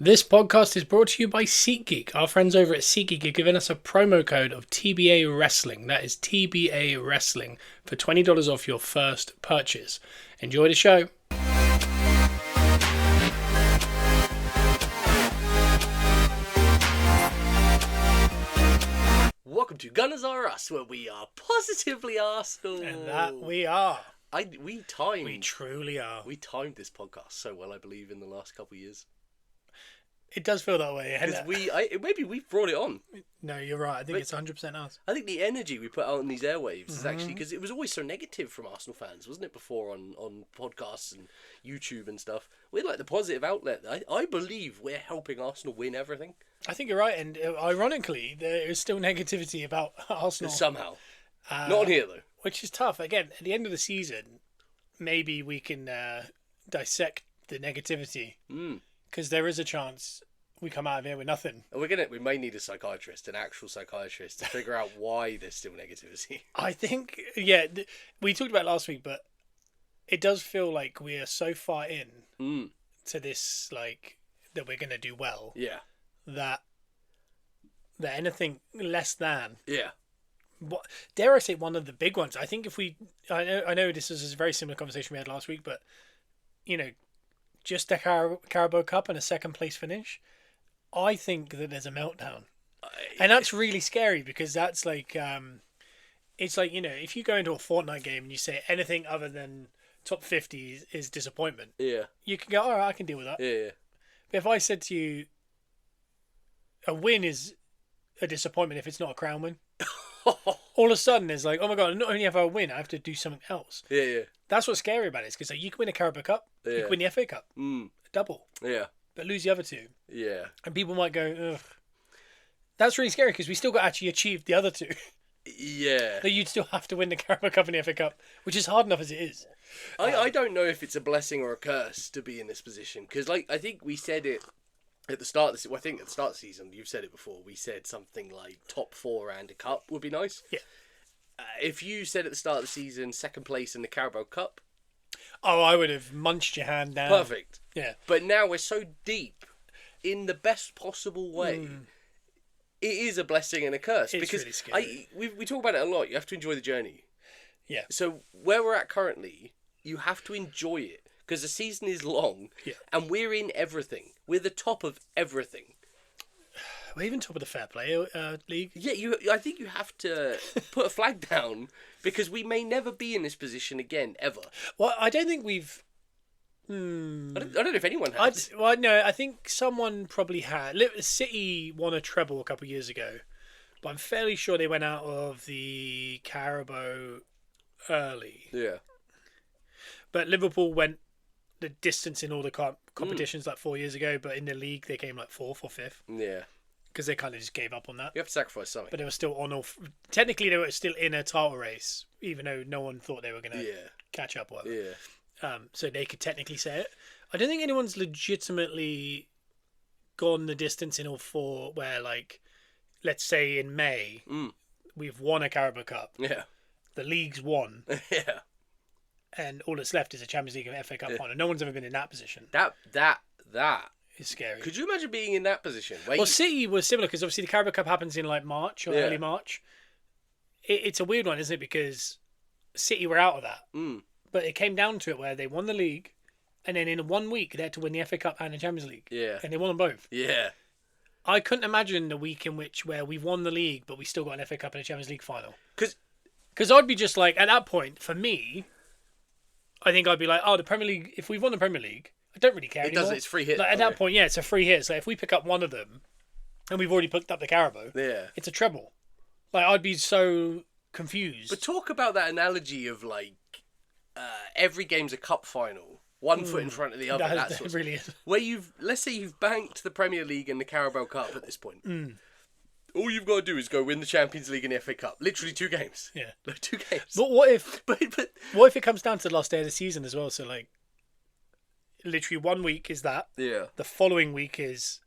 This podcast is brought to you by SeatGeek. Our friends over at SeatGeek are giving us a promo code of TBA Wrestling. That is TBA Wrestling for $20 off your first purchase. Enjoy the show. Welcome to Gunners Are Us, where we are positively Arsenal. And that we are. We truly are. We timed this podcast so well, I believe, in the last couple of years. It does feel that way. Because maybe we've brought it on. No, you're right. I think it's 100% us. I think the energy we put out on these airwaves is actually because it was always so negative from Arsenal fans, wasn't it? Before on podcasts and YouTube and stuff, we're like the positive outlet. I believe we're helping Arsenal win everything. I think you're right, and ironically, there is still negativity about Arsenal Somehow, not on here though. Which is tough. Again, at the end of the season, maybe we can dissect the negativity. Because there is a chance we come out of here with nothing. We may need an actual psychiatrist, to figure out why there's still negativity. I think, we talked about it last week, but it does feel like we are so far in to this, like, that we're going to do well. Yeah. That anything less than. Yeah. What, dare I say, one of the big ones. I think I know this is a very similar conversation we had last week, but, just the Carabao Cup and a second place finish, I think that there's a meltdown. And that's really scary because that's like, it's like, if you go into a Fortnite game and you say anything other than top 50 is disappointment, you can go, all right, I can deal with that. Yeah. But if I said to you, a win is a disappointment if it's not a crown win, all of a sudden it's like, oh my God, not only have I a win, I have to do something else. Yeah. That's what's scary about it. It's because you can win a Carabao Cup, you can win the FA Cup, a double, but lose the other two. Yeah. And people might go, ugh. That's really scary because we still got actually achieved the other two. Yeah. That you'd still have to win the Carabao Cup and the FA Cup, which is hard enough as it is. I don't know if it's a blessing or a curse to be in this position because, I think we said it at the start of the season. You've said it before. We said something like top 4 and a cup would be nice. Yeah. If you said at the start of the season, second place in the Carabao Cup. Oh, I would have munched your hand down. Perfect. Yeah. But now we're so deep in the best possible way. It is a blessing and a curse. It's because really scary. We talk about it a lot. You have to enjoy the journey. Yeah. So where we're at currently, you have to enjoy it because the season is long and we're in everything. We're the top of everything. We're even top of the Fair Play League. Yeah, I think you have to put a flag down because we may never be in this position again, ever. Well, I don't think we've... I don't know if anyone has. No, I think someone probably had. City won a treble a couple of years ago, but I'm fairly sure they went out of the Carabao early. Yeah. But Liverpool went the distance in all the competitions like 4 years ago, but in the league they came like 4th or 5th. Yeah. Because they kind of just gave up on that. You have to sacrifice something. But they were still on. Technically, they were still in a title race, even though no one thought they were going to catch up. Whatever. Yeah. So they could technically say it. I don't think anyone's legitimately gone the distance in all 4. Where, like, let's say in May, we've won a Carabao Cup. Yeah. The league's won. Yeah. And all that's left is a Champions League and FA Cup final. No one's ever been in that position. That is scary. Could you imagine being in that position? City was similar because obviously the Carabao Cup happens in like March or early March. It's a weird one, isn't it? Because City were out of that. But it came down to it where they won the league and then in 1 week they had to win the FA Cup and the Champions League. Yeah. And they won them both. Yeah. I couldn't imagine the week in where we won the league but we still got an FA Cup and a Champions League final. Because I'd be just like, at that point, for me, I think I'd be like, the Premier League, if we've won the Premier League, I don't really care anymore. It's free hit. Like, at that point, it's a free hit. So if we pick up one of them, and we've already picked up the Carabao, it's a treble. Like, I'd be so confused. But talk about that analogy of, like, every game's a cup final. One foot in front of the other. That really is. Where let's say you've banked the Premier League and the Carabao Cup at this point. All you've got to do is go win the Champions League and the FA Cup. Literally 2 games. Yeah. Like 2 games. But what if... but what if it comes down to the last day of the season as well? So, like, literally 1 week is that. Yeah. The following week is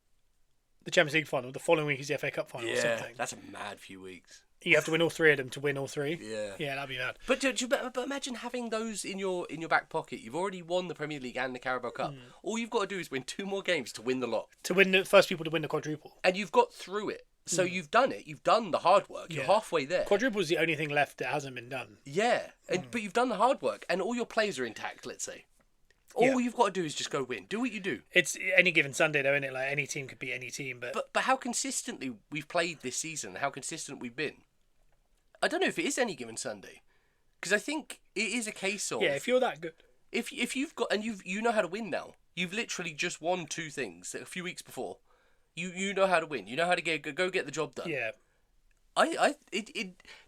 the Champions League final. The following week is the FA Cup final or something. That's a mad few weeks. You have to win all three of them to win all three. Yeah, that'd be bad. But imagine having those in your back pocket. You've already won the Premier League and the Carabao Cup. All you've got to do is win 2 more games to win the lot. To win the first people to win the quadruple. And you've got through it. So you've done it. You've done the hard work. You're halfway there. Quadruple is the only thing left that hasn't been done. Yeah, but you've done the hard work, and all your players are intact. Let's say. All you've got to do is just go win. Do what you do. It's any given Sunday, though, isn't it? Like, any team could beat any team, but how consistently we've played this season, how consistent we've been. I don't know if it is any given Sunday, because I think it is a case of if you're that good, if you've got and you know how to win now. You've literally just won 2 things a few weeks before. You know how to win. You know how to go get the job done. Yeah.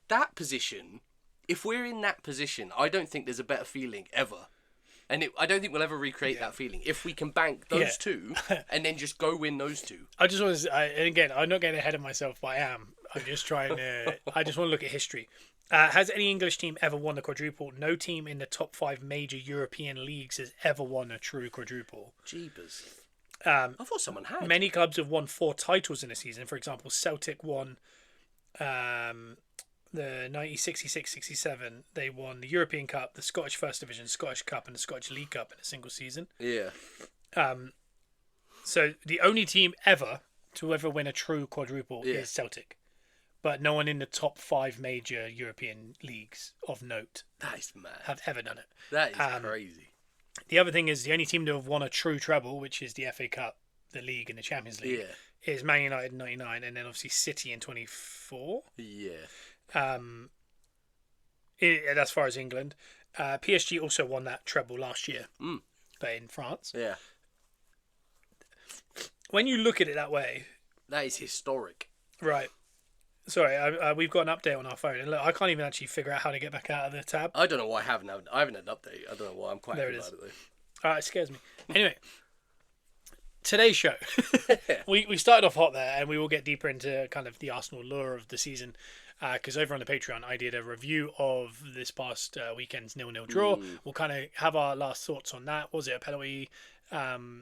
That position. If we're in that position, I don't think there's a better feeling ever. And I don't think we'll ever recreate that feeling if we can bank those 2 and then just go win those 2. I just want to, and again, I'm not getting ahead of myself, but I am. I'm just trying to, I just want to look at history. Has any English team ever won the quadruple? No team in the top 5 major European leagues has ever won a true quadruple. Jeepers. I thought someone had. Many clubs have won 4 titles in a season. For example, Celtic won the 1966-67, they won the European Cup, the Scottish First Division, Scottish Cup, and the Scottish League Cup in a single season. Yeah. So the only team ever to ever win a true quadruple is Celtic. But no one in the top 5 major European leagues of note that is mad. have ever done it. That is crazy. The other thing is the only team to have won a true treble, which is the FA Cup, the League, and the Champions League, is Man United in 99, and then obviously City in 24. Yeah. As far as England, PSG also won that treble last year, but in France. Yeah. When you look at it that way, that is historic. Right. Sorry, we've got an update on our phone, and look, I can't even actually figure out how to get back out of the tab. I don't know why I haven't had an update. I don't know why. I'm quite there happy it is. about it though. It scares me. Anyway, today's show, we started off hot there, and we will get deeper into kind of the Arsenal lure of the season. Because over on the Patreon, I did a review of this past weekend's 0-0 draw. We'll kind of have our last thoughts on that. Was it a penalty? No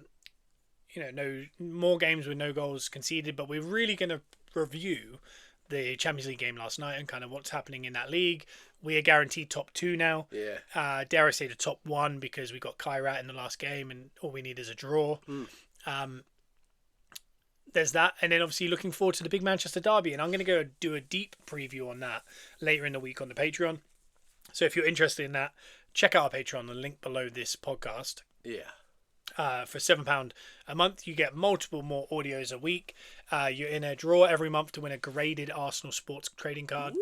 more games with no goals conceded, but we're really going to review the Champions League game last night and kind of what's happening in that league. We are guaranteed top 2 now. Yeah. Dare I say the top 1 because we got Kairat in the last game and all we need is a draw. There's that, and then obviously looking forward to the big Manchester derby, and I'm going to go do a deep preview on that later in the week on the Patreon. So if you're interested in that, check out our Patreon, the link below this podcast. Yeah. For £7 a month, you get multiple more audios a week. You're in a draw every month to win a graded Arsenal Sports trading card.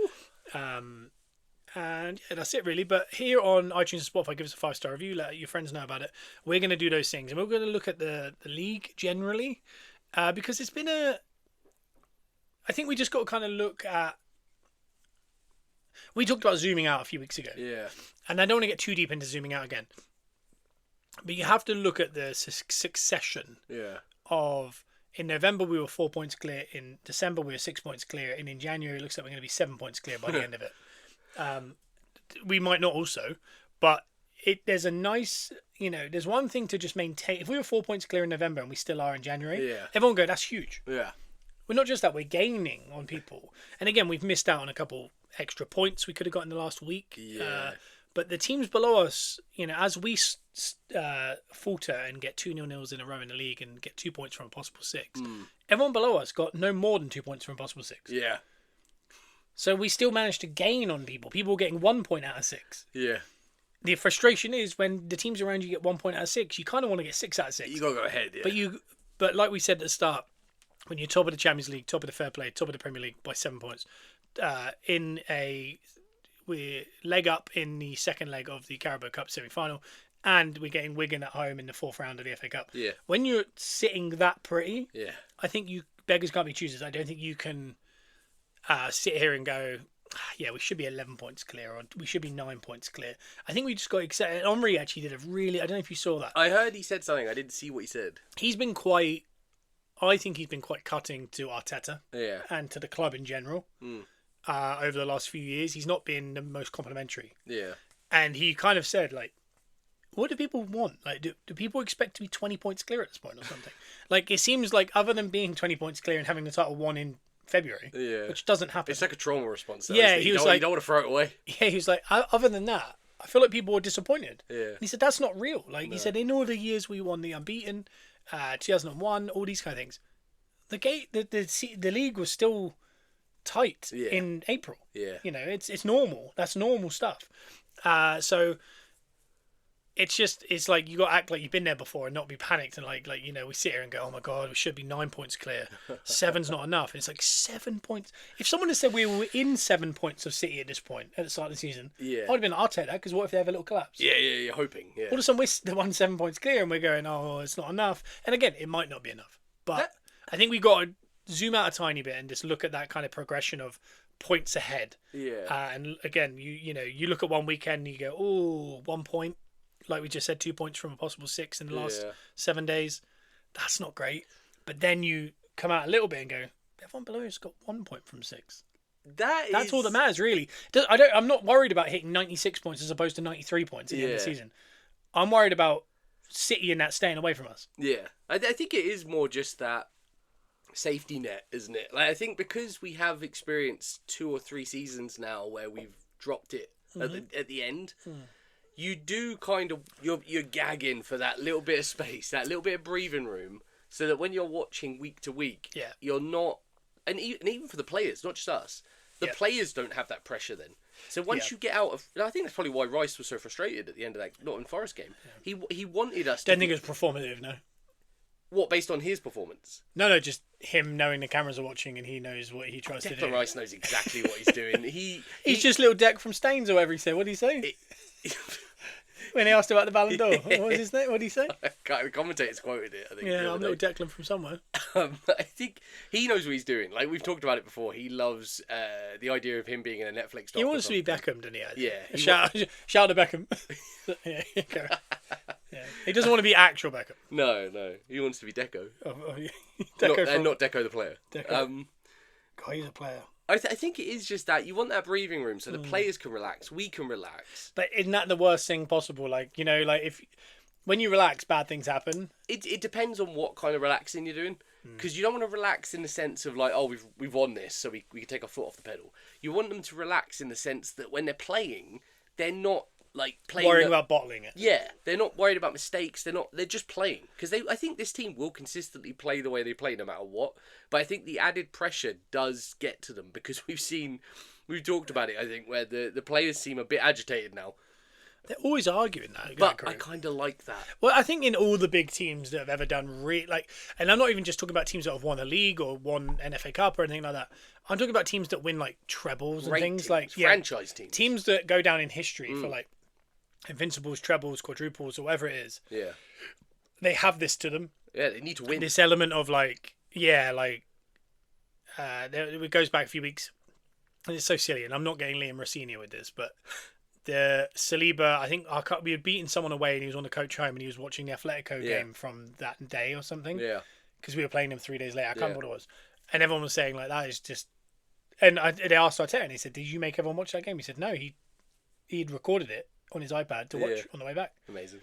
And that's it really. But here on iTunes and Spotify, give us a 5-star review, let your friends know about it. We're going to do those things, and we're going to look at the league generally. Because it's been I think we just got to kind of look at... We talked about zooming out a few weeks ago. Yeah. And I don't want to get too deep into zooming out again. But you have to look at the succession of... In November, we were 4 points clear. In December, we were 6 points clear. And in January, it looks like we're going to be 7 points clear by the end of it. We might not also, but... There's a nice, there's one thing to just maintain. If we were 4 points clear in November and we still are in January, everyone go, that's huge. Yeah. We're not just that, we're gaining on people. And again, we've missed out on a couple extra points we could have got in the last week. Yeah. But the teams below us, as we falter and get 2 0-0s in a row in the league and get 2 points from a possible 6, everyone below us got no more than 2 points from a possible 6. Yeah. So we still managed to gain on people. People getting 1 point out of 6. Yeah. The frustration is when the teams around you get 1 point out of 6, you kind of want to get 6 out of 6. You got to go ahead, yeah. But like we said at the start, when you're top of the Champions League, top of the Fair Play, top of the Premier League by 7 points, we're leg up in the second leg of the Carabao Cup semi-final, and we're getting Wigan at home in the 4th round of the FA Cup. Yeah. When you're sitting that pretty, yeah, I think beggars can't be choosers. I don't think you can sit here and go, yeah, we should be 11 points clear, or we should be 9 points clear. I think we just got excited. Omri actually did a really... I don't know if you saw that. I heard he said something. I didn't see what he said. I think he's been quite cutting to Arteta. Yeah. And to the club in general. Over the last few years. He's not been the most complimentary. Yeah. And he kind of said, what do people want? Do people expect to be 20 points clear at this point or something? It seems like other than being 20 points clear and having the title won in February, Yeah. which doesn't happen. It's like a trauma response. Though, Yeah, isn't it? he You was don't, like- you don't want to throw it away. Yeah, he was like, other than that, I feel like people were disappointed. Yeah. And he said, that's not real. Like, he said, in all the years we won the unbeaten, 2001, all these kind of things, the league was still tight in April. Yeah. You know, it's normal. That's normal stuff. So it's like you got to act like you've been there before and not be panicked and like you know, we sit here and go, oh my god, we should be 9 points clear. 7's not enough. And it's like 7 points. If someone had said we were in 7 points of City at this point at the start of the season, I'd have been, I'll take that, because what if they have a little collapse? Yeah, you're hoping. Yeah. All of a sudden we're 1 point clear and we're going, oh, it's not enough. And again, it might not be enough, but I think we got to zoom out a tiny bit and just look at that kind of progression of points ahead. Yeah. And again, you know, you look at one weekend and you go, oh, 1 point. Like we just said, 2 points from a possible 6 in the last 7 days. That's not great. But then you come out a little bit and go, everyone below has got 1 point from 6. That's all that matters, really. I'm not worried about hitting 96 points as opposed to 93 points at the end of the season. I'm worried about City and that staying away from us. Yeah. I think it is more just that safety net, isn't it? Like, I think because we have experienced 2 or 3 seasons now where we've dropped it at the end, you do kind of, you're gagging for that little bit of space, that little bit of breathing room, so that when you're watching week to week, you're not, and even for the players, not just us, the players don't have that pressure then. So once you get out of, and I think that's probably why Rice was so frustrated at the end of that Nottingham Forest game. He wanted us. Don't think it was performative, no. What, based on his performance? No, just him knowing the cameras are watching and he knows what he tries to do. Declan Rice knows exactly what he's doing. He's just little Deck from Staines or whatever he said. What did he say? When he asked about the Ballon d'Or, what was his name? What did he say? The commentators quoted it, I think. Yeah, I'm little Declan from somewhere. I think he knows what he's doing. Like, we've talked about it before. He loves the idea of him being in a Netflix doc. He wants to be Beckham, doesn't he? Yeah. Shout out to Beckham. Yeah. He doesn't want to be actual Beckham. No. He wants to be Deco. Deco not Deco the player. Deco. God, he's a player. I think it is just that you want that breathing room so the players can relax, we can relax. But isn't that the worst thing possible? Like, you know, like when you relax, bad things happen. It depends on what kind of relaxing you're doing, because you don't want to relax in the sense of like, oh, we've won this, so we can take our foot off the pedal. You want them to relax in the sense that when they're playing, they're not like playing worrying about bottling it. Yeah, they're not worried about mistakes. They're just playing, because I think this team will consistently play the way they play no matter what. But I think the added pressure does get to them, because we've talked about it. I think where the players seem a bit agitated now. They're always arguing that. But I kind of like that. Well, I think in all the big teams that have ever done and I'm not even just talking about teams that have won a league or won an FA Cup or anything like that. I'm talking about teams that win like trebles and things, teams, like franchise teams. Teams that go down in history for like invincibles, trebles, quadruples, or whatever it is. Yeah. They have this to them. Yeah, they need to win. This element of it goes back a few weeks, and it's so silly. And I'm not getting Liam Rossini with this, but the Saliba, I think we had beaten someone away, and he was on the coach home, and he was watching the Atletico game from that day or something. Yeah. Because we were playing them 3 days later. I can't remember what it was. And everyone was saying like, that is just. And they asked Arteta, and he said, "Did you make everyone watch that game?" He said, "No, he'd recorded it on his iPad to watch on the way back." Amazing.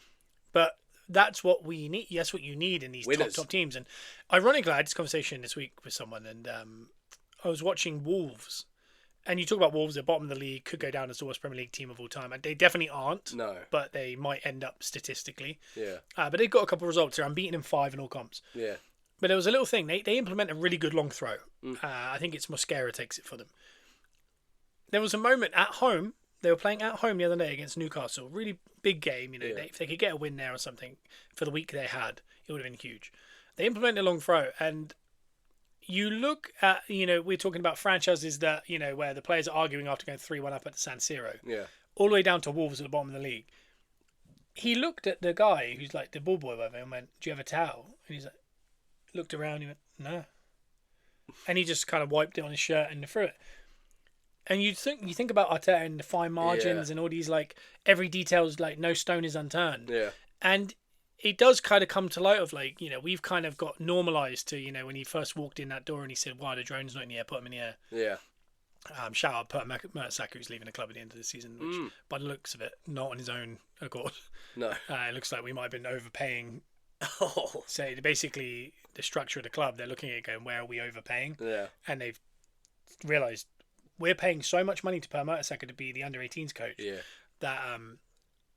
But that's what we need. That's what you need in these top teams. And ironically, I had this conversation this week with someone, and I was watching Wolves. And you talk about Wolves at the bottom of the league, could go down as the worst Premier League team of all time. And they definitely aren't. No. But they might end up statistically. Yeah. But they've got a couple of results here. I'm beating in 5 in all comps. Yeah. But there was a little thing. They implement a really good long throw. I think it's Mosquera takes it for them. There was a moment at home. They were playing at home the other day against Newcastle. Really big game. You know, if they could get a win there or something for the week they had, it would have been huge. They implemented a long throw, and you look at, you know, we're talking about franchises that, you know, where the players are arguing after going 3-1 up at the San Siro. Yeah. All the way down to Wolves at the bottom of the league. He looked at the guy who's like the ball boy over and went, "Do you have a towel?" And he's like, looked around and he went, "No." And he just kind of wiped it on his shirt and threw it. And you think about Arteta and the fine margins and all these, like, every detail's like no stone is unturned. Yeah. And it does kind of come to light of, like, you know, we've kind of got normalised to, you know, when he first walked in that door and he said, "Wow, the drone's not in the air, put him in the air." Yeah. Shout out Per Mertesacker, who's leaving the club at the end of the season, which, by the looks of it, not on his own accord. No. It looks like we might have been overpaying. So basically, the structure of the club, they're looking at it going, where are we overpaying? Yeah. And they've realised we're paying so much money to Per Mertesacker to be the under-18s coach that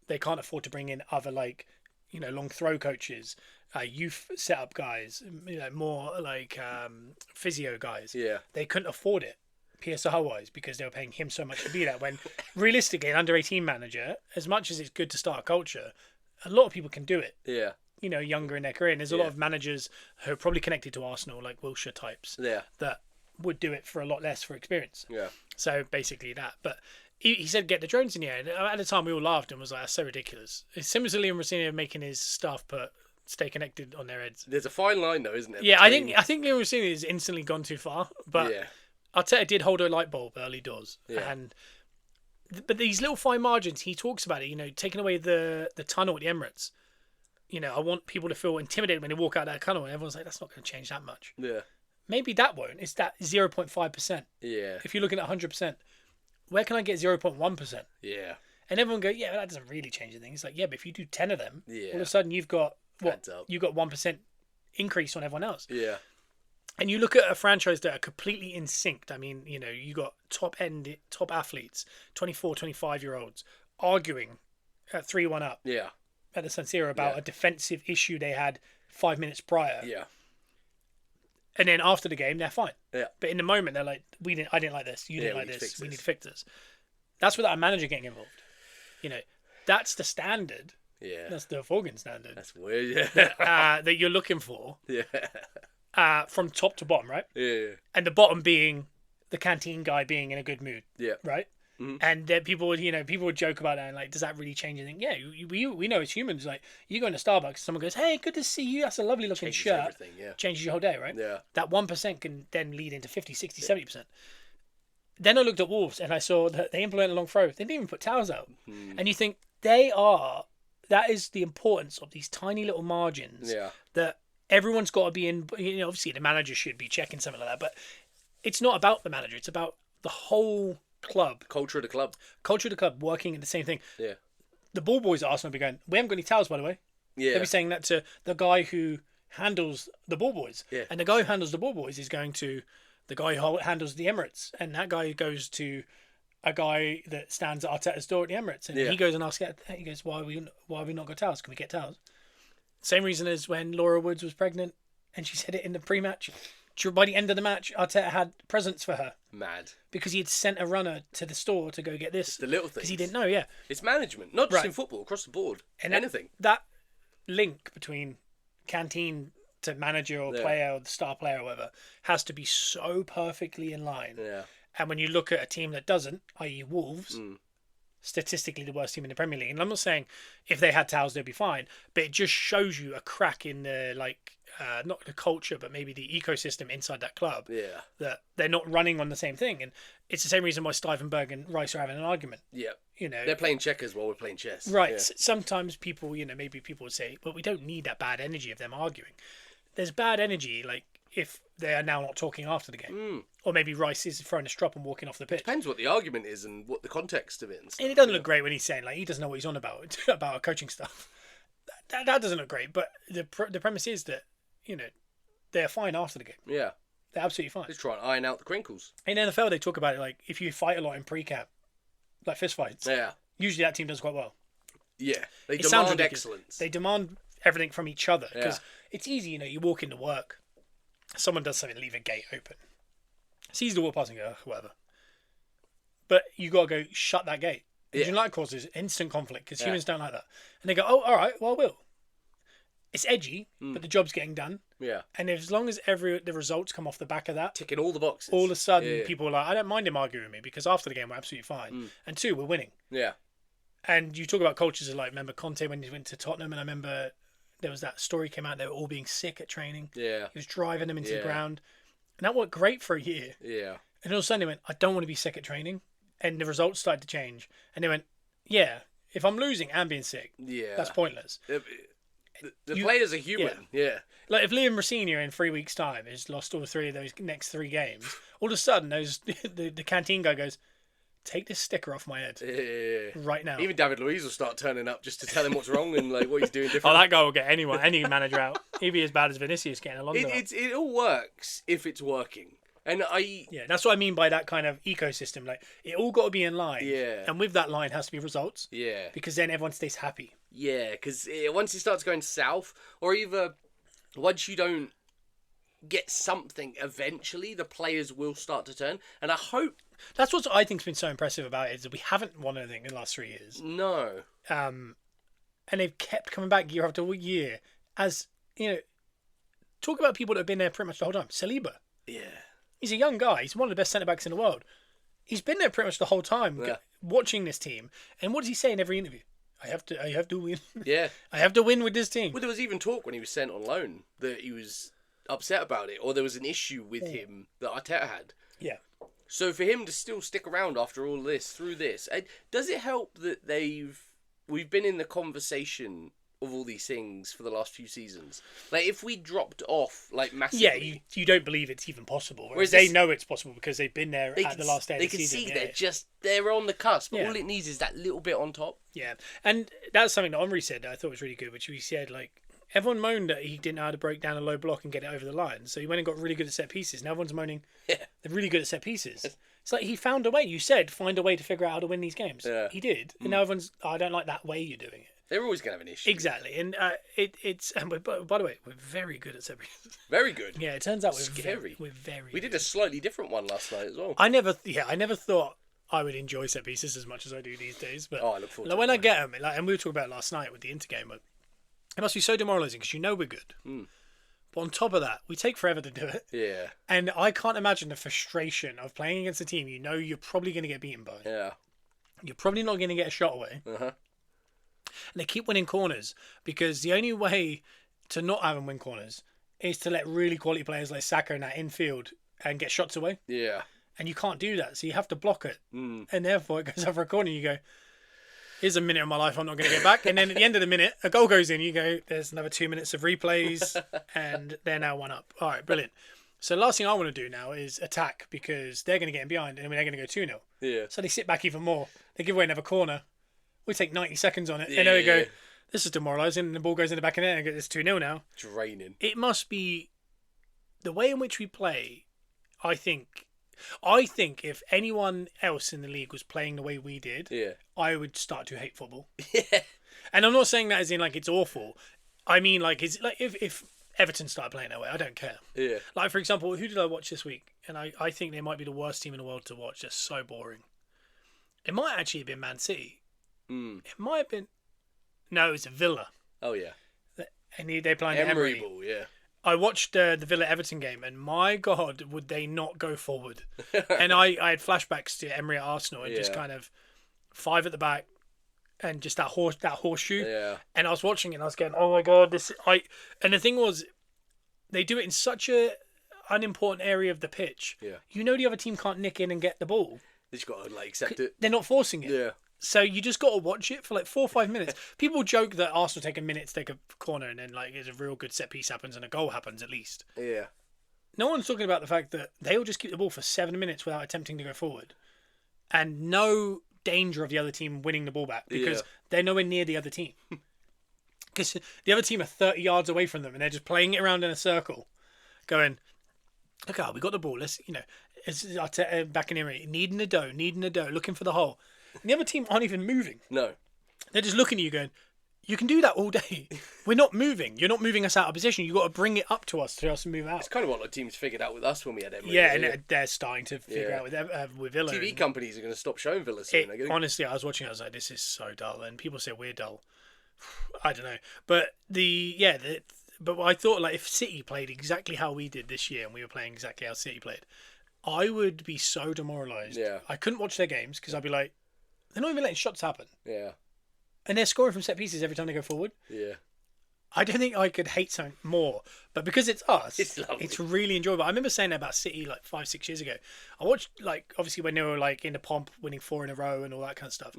they can't afford to bring in other long throw coaches, youth setup guys, more like physio guys. Yeah. They couldn't afford it PSR wise because they were paying him so much to be that. When realistically, an under-18 manager, as much as it's good to start a culture, a lot of people can do it. Yeah. Younger in their career, and there's a lot of managers who are probably connected to Arsenal, like Wilshere types. Yeah. That would do it for a lot less for experience. Yeah. So basically that, but. He said, get the drones in here. And at the time, we all laughed and was like, that's so ridiculous. It's similar to Liam Rossini making his staff stay connected on their heads. There's a fine line, though, isn't there? Yeah, I think Liam Rossini has instantly gone too far. But Arteta did hold a light bulb early doors. Yeah. But these little fine margins, he talks about it, taking away the tunnel at the Emirates. I want people to feel intimidated when they walk out that tunnel. And everyone's like, that's not going to change that much. Yeah. Maybe that won't. It's that 0.5%. Yeah. If you're looking at 100%. Where can I get 0.1%? Yeah. And everyone go, yeah, that doesn't really change anything. It's like, yeah, but if you do 10 of them, all of a sudden you've got, you've got 1% increase on everyone else. Yeah. And you look at a franchise that are completely in sync. I mean, you got top athletes, 24, 25-year-olds, arguing at 3-1 up at the San Siro about a defensive issue they had 5 minutes prior. Yeah. And then after the game, they're fine. Yeah. But in the moment, they're like, I didn't like this. You didn't like this. We need to fix this. That's without a manager getting involved. That's the standard. Yeah. That's the Forgan standard. That's weird, yeah. That you're looking for. Yeah. From top to bottom, right? Yeah. And the bottom being the canteen guy being in a good mood. Yeah. Right? Mm-hmm. And people would joke about that and like, does that really change anything? Yeah, we know as humans, like, you go into Starbucks, someone goes, hey, good to see you. That's a lovely looking shirt. Everything, yeah. Changes your whole day, right? Yeah. That 1% can then lead into 50, 60, 70%. Then I looked at Wolves and I saw that they implemented a long throw. They didn't even put towels out. And you think that is the importance of these tiny little margins that everyone's got to be in. Obviously the manager should be checking something like that, but it's not about the manager. It's about the whole club. Culture of the club. Culture of the club working at the same thing. Yeah. The ball boys at Arsenal will be going, we haven't got any towels, by the way. Yeah. They'll be saying that to the guy who handles the ball boys. Yeah. And the guy who handles the ball boys is going to the guy who handles the Emirates. And that guy goes to a guy that stands at Arteta's door at the Emirates. And he goes and asks, he goes, why have we not got towels? Can we get towels? Same reason as when Laura Woods was pregnant and she said it in the pre-match. By the end of the match, Arteta had presents for her. Mad. Because he had sent a runner to the store to go get this. It's the little things. Because he didn't know, yeah. It's management, not just in football, across the board. And anything. That link between canteen to manager or player or the star player or whatever has to be so perfectly in line. Yeah. And when you look at a team that doesn't, i.e. Wolves, statistically the worst team in the Premier League. And I'm not saying if they had towels, they'd be fine. But it just shows you a crack in the, not the culture, but maybe the ecosystem inside that club. Yeah. That they're not running on the same thing. And it's the same reason why Stuyvenberg and Rice are having an argument. Yeah. They're playing checkers while we're playing chess. Right. Yeah. Sometimes people, maybe people would say, well, we don't need that bad energy of them arguing. There's bad energy, if they are now not talking after the game. Or maybe Rice is throwing a strop and walking off the pitch. Depends what the argument is and what the context of it is. And it doesn't look great when he's saying, he doesn't know what he's on about our coaching stuff. That doesn't look great. But the premise is that, they're fine after the game. Yeah. They're absolutely fine. Just try and iron out the crinkles. In NFL, they talk about it if you fight a lot in pre-camp, like fist fights. Yeah. Usually that team does quite well. Yeah. They demand excellence. They demand everything from each other. Because it's easy, you walk into work, someone does something, leave a gate open. Sees the walk past and go, whatever. But you got to go shut that gate. Because that causes instant conflict because humans don't like that. And they go, oh, all right, well, I will. It's edgy, but the job's getting done. Yeah. And as long as the results come off the back of that, ticking all the boxes, all of a sudden people are like, I don't mind him arguing with me because after the game we're absolutely fine. And 2, we're winning. Yeah. And you talk about cultures of remember Conte when he went to Tottenham, and I remember there was that story came out, they were all being sick at training. Yeah. He was driving them into the ground. And that worked great for a year. Yeah. And all of a sudden they went, I don't want to be sick at training. And the results started to change. And they went, yeah, if I'm losing and being sick, that's pointless. The players are human. Yeah. If Liam Rossini in 3 weeks' time has lost all 3 of those next 3 games, all of a sudden the canteen guy goes, take this sticker off my head right now. Even David Luiz will start turning up just to tell him what's wrong and what he's doing different. That guy will get any manager out. He'd be as bad as Vinicius getting Alonso. It all works if it's working. And I Yeah, that's what I mean by that kind of ecosystem. Like, it all got to be in line. Yeah. And with that line has to be results. yeah. Because then everyone stays happy. Yeah, because once it starts going south, or either once you don't get something, eventually the players will start to turn. And I hope That's what I think's been so impressive about it, is that we haven't won anything in the last 3 years. no, And they've kept coming back year after year. As, talk about people that have been there pretty much the whole time. Saliba. yeah, He's a young guy. He's one of the best centre-backs in the world. He's been there pretty much the whole time, Yeah. watching this team. And what does he say in every interview? I have to win. yeah. I have to win with this team. Well, there was even talk when he was sent on loan that he was upset about it, or there was an issue with him that Arteta had. Yeah. So for him to still stick around after all this, through this, does it help that we've been in the conversation of all these things for the last few seasons? Like, if we dropped off, like, massively... Yeah, you don't believe it's even possible. Whereas Whereas they know it's possible because they've been there at the last day of the season. They can see they're on the cusp. Yeah. All it needs is that little bit on top. Yeah. And that's something that Omri said that I thought was really good, which he said, like, everyone moaned that he didn't know how to break down a low block and get it over the line. So he went and got really good at set pieces. Now everyone's moaning Yeah. they're really good at set pieces. It's like he found a way. You said find a way to figure out how to win these games. Yeah. He did. And now everyone's, I don't like that way you're doing it. They're always going to have an issue. Exactly. And it's and by the way, we're very good at set pieces. Very good. Yeah, it turns out we're Scary. very We did good. a slightly different one last night as well. I never thought I would enjoy set pieces as much as I do these days. But I look forward like, to when it. I get them, and we were talking about it last night with the Inter game, but it must be so demoralising because we're good. But on top of that, we take forever to do it. Yeah. And I can't imagine the frustration of playing against a team you're probably going to get beaten by. Yeah. You're probably not going to get a shot away. Uh-huh. And they keep winning corners because the only way to not have them win corners is to let really quality players like Saka in that infield and get shots away. Yeah. And you can't do that, so you have to block it. Mm. And therefore, it goes over a corner. You go, here's a minute of my life I'm not going to get back. And then at the end of the minute, a goal goes in. You go, there's another 2 minutes of replays, and they're now 1 up. All right, brilliant. So the last thing I want to do now is attack because they're going to get in behind, and they're going to go 2-0. Yeah. So they sit back even more. They give away another corner. We take 90 seconds on it. Yeah. And then we go, this is demoralising. And the ball goes in the back of the net and it's 2-0 now. Draining. It must be the way in which we play. I think if anyone else in the league was playing the way we did, Yeah. I would start to hate football. Yeah. And I'm not saying that as in like it's awful. I mean like it's like if Everton started playing that way, I don't care. Yeah. Like for example, who did I watch this week? And I think they might be the worst team in the world to watch. They're so boring. It might actually have been Man City. It might have been. No, it was a Villa. Oh, yeah. And they're playing Emery Emery. ball, yeah. I watched the Villa Everton game, and my God, would they not go forward? And I had flashbacks to Emery at Arsenal, and just Yeah. kind of 5 at the back, and just that horseshoe. Yeah. And I was watching it, and I was going, "Oh my God, And the thing was, they do it in such a unimportant area of the pitch. Yeah. You know, the other team can't nick in and get the ball. They just got to, like, accept it. They're not forcing it. Yeah. So you just got to watch it for like 4 or 5 minutes. People joke that Arsenal take a minute to take a corner and then like there's a real good set piece happens and a goal happens at least. Yeah. No one's talking about the fact that they'll just keep the ball for 7 minutes without attempting to go forward. And no danger of the other team winning the ball back because they're nowhere near the other team. Because the other team are 30 yards away from them and they're just playing it around in a circle. Going, look out, we got the ball. Let's, it's back in Emery, needing a dough, looking for the hole. And the other team aren't even moving. No. They're just looking at you going, you can do that all day. We're not moving. You're not moving us out of position. You've got to bring it up to us to move out. It's kind of what the teams figured out with us when we had Emery. Yeah, and they're starting to figure out with Villa. TV companies are going to stop showing Villa soon. Honestly, I was watching. I was like, "This is so dull." And people say we're dull. I don't know, but but I thought like if City played exactly how we did this year, and we were playing exactly how City played, I would be so demoralised. Yeah. I couldn't watch their games because I'd be like, they're not even letting shots happen, Yeah. and they're scoring from set pieces every time they go forward. Yeah. I don't think I could hate something more, but because it's us, It's lovely. it's really enjoyable. I remember saying that about City like 5-6 years ago. I watched like obviously when they were like in the pomp, winning 4 in a row and all that kind of stuff.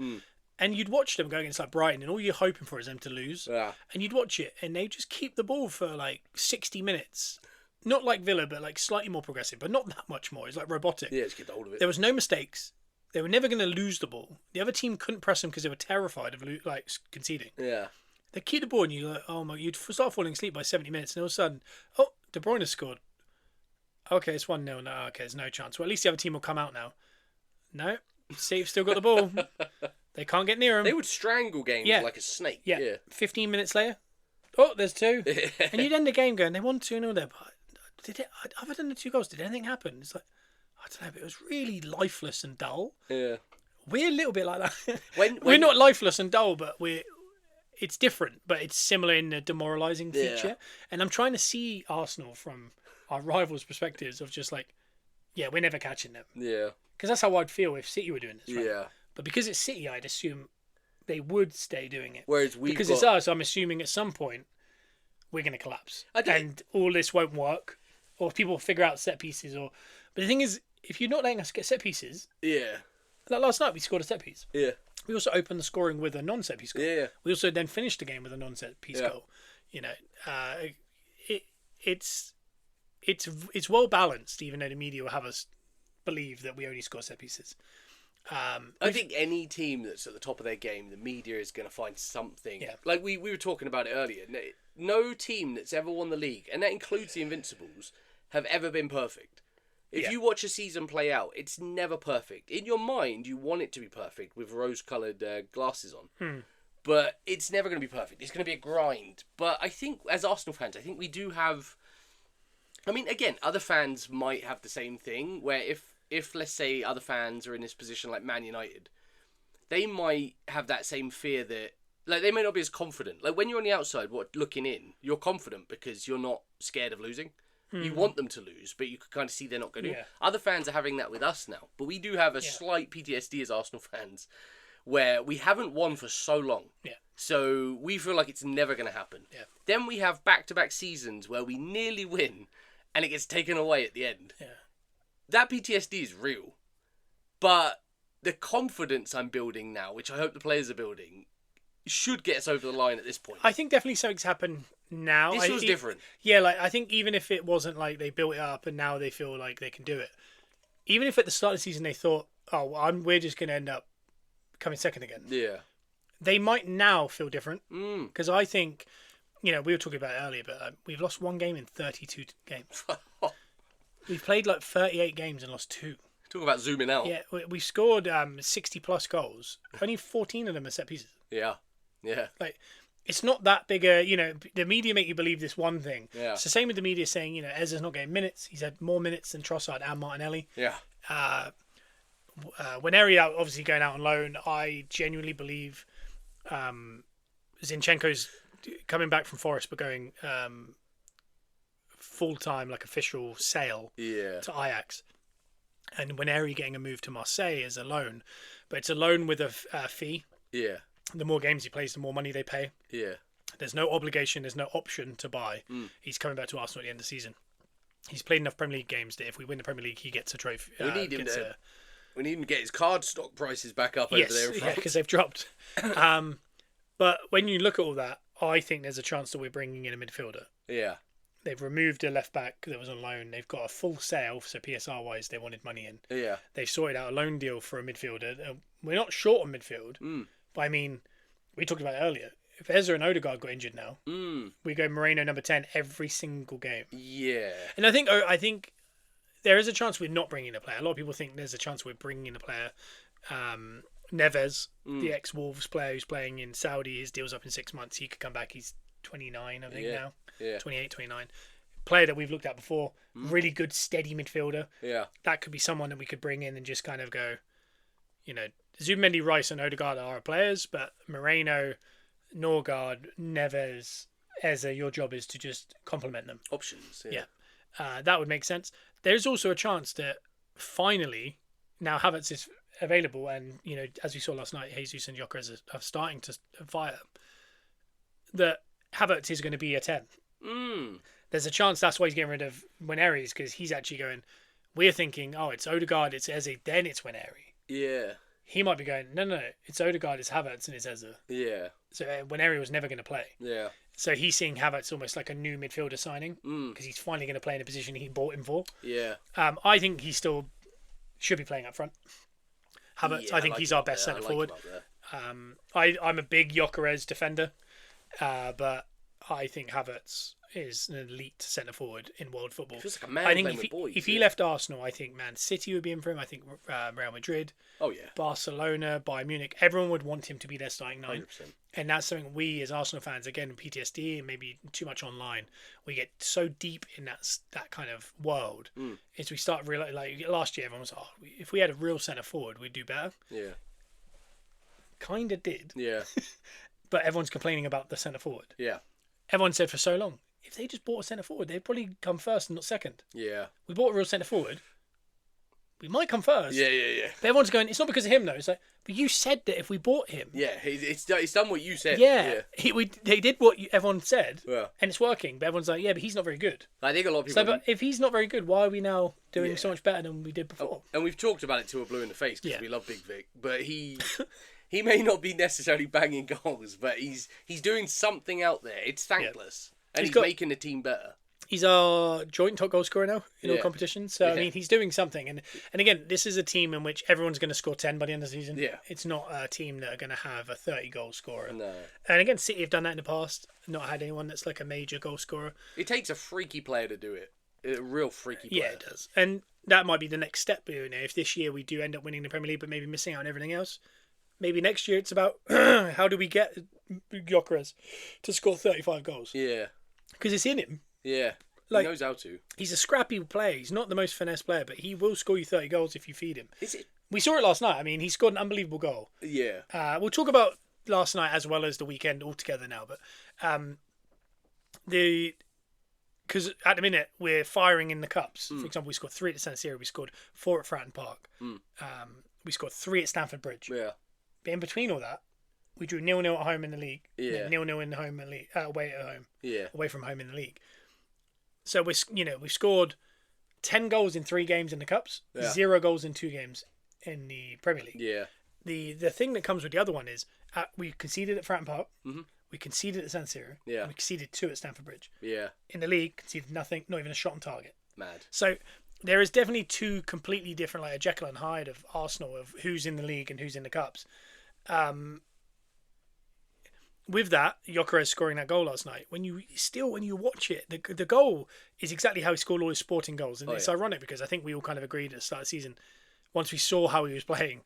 And you'd watch them go against like Brighton, and all you're hoping for is them to lose. Yeah. And you'd watch it, and they just keep the ball for like 60 minutes. Not like Villa, but like slightly more progressive, but not that much more. It's like robotic. Yeah, just get hold of it. There was no mistakes. They were never going to lose the ball. The other team couldn't press them because they were terrified of like conceding. Yeah. They keep the ball, and you're like, oh my, you'd start falling asleep by 70 minutes, and all of a sudden, oh, De Bruyne has scored. Okay, it's 1-0 now. Okay, there's no chance. Well, at least the other team will come out now. No, City've still got the ball. They can't get near him. They would strangle games like a snake. Yeah. 15 minutes later. Oh, there's 2. And you'd end the game going, they won 2-0 there, but other than the 2 goals, did anything happen? It's like, I don't know, but it was really lifeless and dull. Yeah. We're a little bit like that. We're not lifeless and dull, but it's different, but it's similar in the demoralising feature. Yeah. And I'm trying to see Arsenal from our rivals' perspectives of just like, yeah, we're never catching them. Yeah. Because that's how I'd feel if City were doing this, right? Yeah. But because it's City, I'd assume they would stay doing it. Whereas it's us, I'm assuming at some point we're going to collapse. And all this won't work. Or people will figure out set pieces. But the thing is, if you're not letting us get set pieces... Yeah. Like last night, we scored a set piece. Yeah. We also opened the scoring with a non-set piece goal. Yeah. We also then finished the game with a non-set piece goal. You know, it's well balanced, even though the media will have us believe that we only score set pieces. I think any team that's at the top of their game, the media is going to find something. Yeah. Like we were talking about it earlier. No team that's ever won the league, and that includes the Invincibles, have ever been perfect. If you watch a season play out, it's never perfect. In your mind, you want it to be perfect with rose-coloured glasses on. But it's never going to be perfect. It's going to be a grind. But I think, as Arsenal fans, I think we do have... I mean, again, other fans might have the same thing, where if let's say, other fans are in this position like Man United, they might have that same fear that... Like, they may not be as confident. Like, when you're on the outside, looking in, you're confident because you're not scared of losing. You want them to lose, but you can kind of see they're not going to. Yeah. Other fans are having that with us now. But we do have a slight PTSD as Arsenal fans, where we haven't won for so long. Yeah. So we feel like it's never going to happen. Yeah. Then we have back-to-back seasons where we nearly win, and it gets taken away at the end. Yeah. That PTSD is real. But the confidence I'm building now, which I hope the players are building, should get us over the line at this point. I think definitely something's happened now. This was different. Yeah, like I think even if it wasn't like they built it up and now they feel like they can do it, even if at the start of the season they thought, oh, we're just going to end up coming second again. Yeah. They might now feel different because I think, we were talking about it earlier, but we've lost 1 game in 32 games. We've played like 38 games and lost 2. Talk about zooming out. Yeah, we've scored 60 plus goals. Only 14 of them are set pieces. Yeah. Yeah. Like, it's not that big a, the media make you believe this one thing. Yeah. It's the same with the media saying, Ezra's not getting minutes. He's had more minutes than Trossard and Martinelli. Yeah. When Eri obviously going out on loan, I genuinely believe Zinchenko's coming back from Forest but going full-time, like official sale to Ajax. And when Eri getting a move to Marseille is a loan. But it's a loan with a fee. Yeah. The more games he plays, the more money they pay. Yeah. There's no obligation. There's no option to buy. He's coming back to Arsenal at the end of the season. He's played enough Premier League games that if we win the Premier League, he gets a trophy. We need him to get his card stock prices back up over there in France. Yeah, because they've dropped. But when you look at all that, I think there's a chance that we're bringing in a midfielder. Yeah. They've removed a left back that was on loan. They've got a full sale, so PSR wise, they wanted money in. Yeah. They've sorted out a loan deal for a midfielder. We're not short on midfield, but I mean, we talked about it earlier. If Ezra and Odegaard got injured now, we go Moreno number 10 every single game. Yeah. And I think there is a chance we're not bringing a player. A lot of people think there's a chance we're bringing in a player. Neves, the ex-Wolves player who's playing in Saudi, his deal's up in 6 months. He could come back. He's 29, I think, now. Yeah. 28, 29. Player that we've looked at before. Really good, steady midfielder. Yeah. That could be someone that we could bring in and just kind of go, Zubimendi, Rice and Odegaard are our players, but Moreno, Norgard, Neves, Eze, your job is to just complement them. Options. Yeah. That would make sense. There's also a chance that finally, now Havertz is available and, as we saw last night, Jesus and Gyökeres are starting to fire, that Havertz is going to be a 10. There's a chance that's why he's getting rid of Waneri, because he's actually going, we're thinking, it's Odegaard, it's Eze, then it's Waneri. Yeah. He might be going, no, it's Odegaard, it's Havertz, and it's Eze. Yeah. So Waneri was never going to play. Yeah. So he's seeing Havertz almost like a new midfielder signing because he's finally going to play in a position he bought him for. Yeah. I think he still should be playing up front. Havertz, I think he's our best centre forward. I'm a big Gyökeres defender, but I think Havertz is an elite centre forward in world football. Feels like a man I think playing with boys. if he left Arsenal, I think Man City would be in for him. I think Real Madrid, Oh yeah, Barcelona, Bayern Munich, everyone would want him to be their starting 9. 100%. And that's something we as Arsenal fans, again, PTSD and maybe too much online, we get so deep in that kind of world. Is we start realizing, like last year, everyone was, oh, if we had a real centre forward, we'd do better. Yeah. Kind of did. Yeah. But everyone's complaining about the centre forward. Yeah. Everyone said for so long, if they just bought a centre forward, they'd probably come first and not second. Yeah. We bought a real centre forward. We might come first. Yeah. Yeah. Yeah. But everyone's going, it's not because of him though. It's like, but you said that if we bought him. Yeah. It's done what you said. Yeah. They did what everyone said. Yeah. And it's working. But everyone's like, yeah, but he's not very good. I think a lot of people. So, but if he's not very good, why are we now doing so much better than we did before? And we've talked about it till we're blue in the face because Yeah. we love Big Vic, but he may not be necessarily banging goals, but he's doing something out there. It's thankless, and he's making the team better. He's our joint top goal scorer now in all Yeah. competitions. So, I Yeah. mean, he's doing something. And again, this is a team in which everyone's going to score 10 by the end of the season. Yeah. It's not a team that are going to have a 30-goal scorer. No. And again, City have done that in the past. Not had anyone that's like a major goal scorer. It takes a freaky player to do it. A real freaky player. Yeah, it does. And that might be the next step. You know, if this year we do end up winning the Premier League, but maybe missing out on everything else, maybe next year it's about how do we get Gyökeres to score 35 goals? Yeah. Because it's in him. Yeah. Like, he knows how to. He's a scrappy player. He's not the most finesse player, but he will score you 30 goals if you feed him. Is it? We saw it last night. I mean, he scored an unbelievable goal. Yeah. We'll talk about last night as well as the weekend altogether now, but because at the minute we're firing in the cups. For example, we scored 3 at the San Siro. We scored 4 at Fratton Park. We scored 3 at Stamford Bridge. Yeah. But in between all that, we drew 0-0 at home in the league. Yeah. 0-0 in the home and league, away at home. Yeah. Away from home in the league. So we've scored 10 goals in 3 games in the cups, 0 goals in 2 games in the Premier League. Yeah. The thing that comes with the other one is we conceded at Fratton Park, we conceded at San Siro, and we conceded 2 at Stamford Bridge. Yeah. In the league, conceded nothing, not even a shot on target. Mad. So there is definitely 2 completely different, like a Jekyll and Hyde of Arsenal, of who's in the league and who's in the cups. With that, Gyökeres scoring that goal last night, when you watch it, the goal is exactly how he scored all his sporting goals. And it's ironic because I think we all kind of agreed at the start of the season, once we saw how he was playing,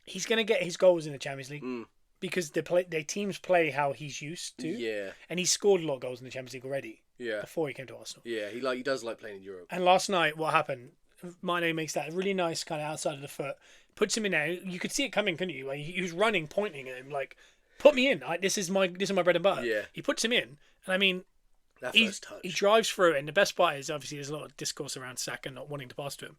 he's going to get his goals in the Champions League because their teams play how he's used to. Yeah. And he scored a lot of goals in the Champions League already. Yeah. Before he came to Arsenal. Yeah, he does like playing in Europe. And last night, what happened? Mane makes that really nice kind of outside of the foot, puts him in there. You could see it coming, couldn't you? Like, he was running, pointing at him, like, put me in. This is my bread and butter. Yeah. He puts him in, and I mean, That first touch. he drives through, and the best part is obviously there's a lot of discourse around Saka not wanting to pass to him.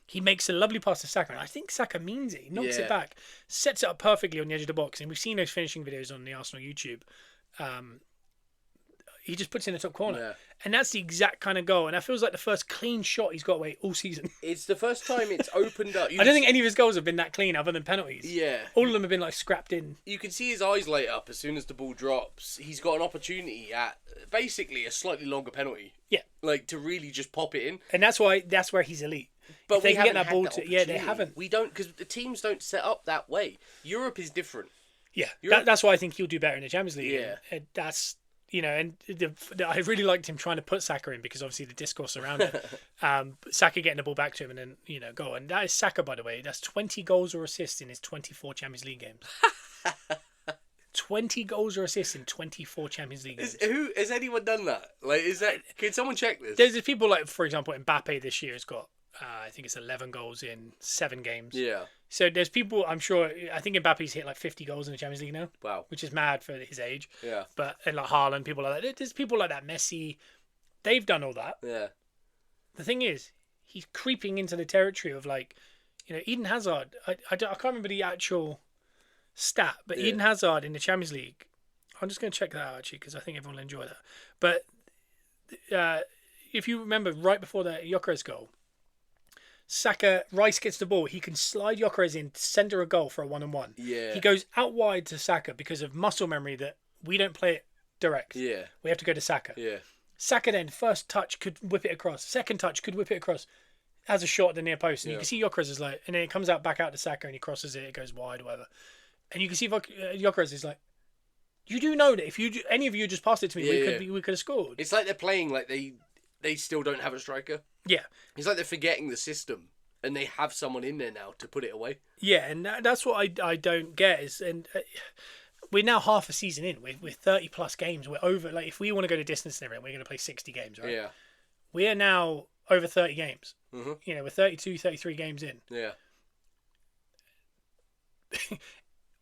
He makes a lovely pass to Saka, and I think Saka means it. He knocks it back, sets it up perfectly on the edge of the box, and we've seen those finishing videos on the Arsenal YouTube. He just puts it in the top corner, and that's the exact kind of goal. And that feels like the first clean shot he's got away all season. It's the first time it's opened up. I don't think any of his goals have been that clean, other than penalties. Yeah. All of them have been like scrapped in. You can see his eyes light up as soon as the ball drops. He's got an opportunity at basically a slightly longer penalty. Yeah. Like to really just pop it in. And that's where he's elite. But if they we can get haven't that had ball that to, they haven't. We don't, because the teams don't set up that way. Europe is different. Yeah, that's why I think he'll do better in the Champions League. Yeah. And that's, and I really liked him trying to put Saka in because obviously the discourse around it. Saka getting the ball back to him and then, goal. And that is Saka, by the way. That's 20 goals or assists in his 24 Champions League games. 20 goals or assists in 24 Champions League games. Has anyone done that? Like, can someone check this? There's people like, for example, Mbappe this year has got, I think it's 11 goals in 7 games. Yeah. So there's people, I'm sure, I think Mbappe's hit like 50 goals in the Champions League now. Wow. Which is mad for his age. Yeah. And like Haaland, people like that. There's people like that, Messi. They've done all that. Yeah. The thing is, he's creeping into the territory of like, Eden Hazard. I can't remember the actual stat, but Eden Hazard in the Champions League. I'm just going to check that out actually because I think everyone will enjoy that. But if you remember, right before the Gyökeres goal, Rice gets the ball. He can slide Gyökeres in, centre a goal for a 1-on-1. Yeah. He goes out wide to Saka because of muscle memory that we don't play it direct. Yeah. We have to go to Saka. Yeah. Saka then, first touch, could whip it across. Second touch, could whip it across. Has a shot at the near post. And you can see Gyökeres is like, and then it comes out back out to Saka and he crosses it, it goes wide or whatever. And you can see Gyökeres is like, You do know that if any of you just passed it to me, Yeah, we could have scored. It's like they're playing like they still don't have a striker. Yeah. It's like they're forgetting the system, and they have someone in there now to put it away. Yeah, and that's what I don't get is, and we're now half a season in. We're 30 plus games. We're over. Like if we want to go to distance and everything, we're going to play 60 games, right? Yeah. We are now over 30 games. Mm-hmm. You know, we're 32, 33 games in. Yeah.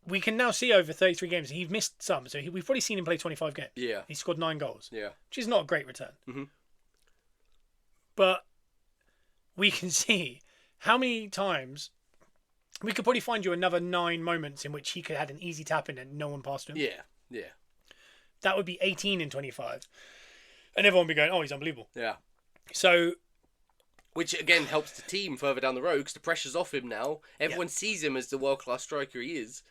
We can now see over 33 games. He's missed some, so we've probably seen him play 25 games. Yeah. He scored 9 goals. Yeah. Which is not a great return. Mm-hmm. But we can see how many times we could probably find you another 9 moments in which he could have had an easy tap in and no one passed him. Yeah. Yeah. That would be 18 in 25. And everyone would be going, oh, he's unbelievable. Yeah. So, which again helps the team further down the road because the pressure's off him now. Everyone sees him as the world-class striker he is,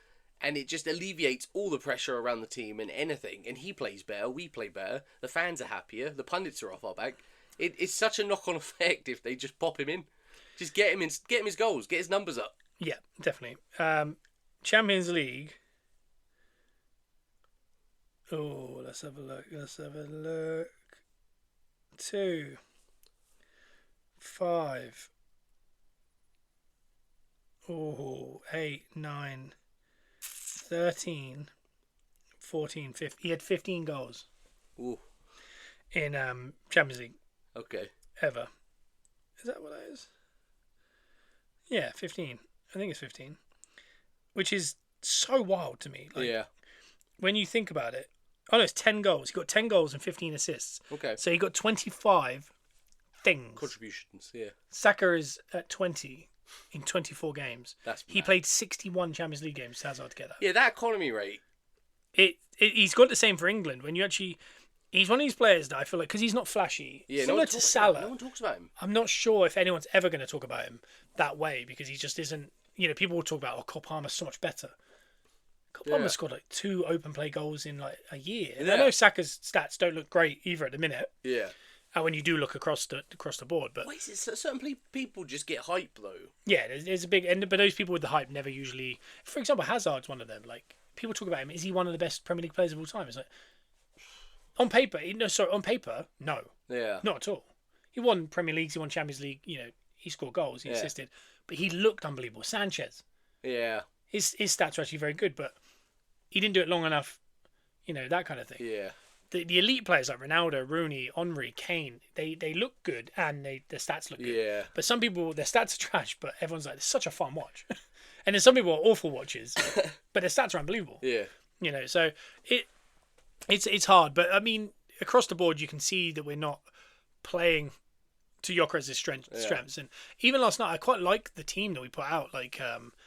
and it just alleviates all the pressure around the team and anything. And he plays better, we play better, the fans are happier, the pundits are off our back. It's such a knock-on effect if they just pop him in. Just get him his goals, get his numbers up. yeah, definitely. Champions League. Oh, let's have a look. 2, 5. Oh, 8, 9, 13, 14, 15. He had 15 goals. Ooh. In Champions League Okay. ever. Is that what that is? Yeah, 15. I think it's 15. Which is so wild to me. Like, yeah. when you think about it. Oh, no, it's 10 goals. He got 10 goals and 15 assists. Okay. So he got 25 things. Contributions, yeah. Saka is at 20 in 24 games. That's He mad. played 61 Champions League games, Hazard, to get that. Yeah, that economy rate. He's got the same for England. When you actually... He's one of these players that I feel like, because he's not flashy, Yeah, similar to Salah. No one talks about him. I'm not sure if anyone's ever going to talk about him that way because he just isn't. You know, people will talk about, Cole Palmer's so much better. Cole Palmer scored like 2 open play goals in like a year. And I know Saka's stats don't look great either at the minute. Yeah. When you do look across the board, but Why is it certain people just get hype though? yeah, there's a big end. But those people with the hype never usually. For example, Hazard's one of them. Like people talk about him. Is he one of the best Premier League players of all time? It's like on paper, no, Yeah. not at all. He won Premier Leagues, he won Champions League. You know, he scored goals, he assisted, but he looked unbelievable. Sanchez, Yeah. his stats are actually very good, but he didn't do it long enough. You know, that kind of thing. Yeah. The elite players like Ronaldo, Rooney, Henry, Kane, they look good and their stats look good. Yeah. But some people, their stats are trash, but everyone's like, it's such a fun watch. And then some people are awful watches, but their stats are unbelievable. Yeah. You know, so it's hard. But I mean, across the board, you can see that we're not playing to Gyökeres' strengths. And even last night, I quite like the team that we put out. Like,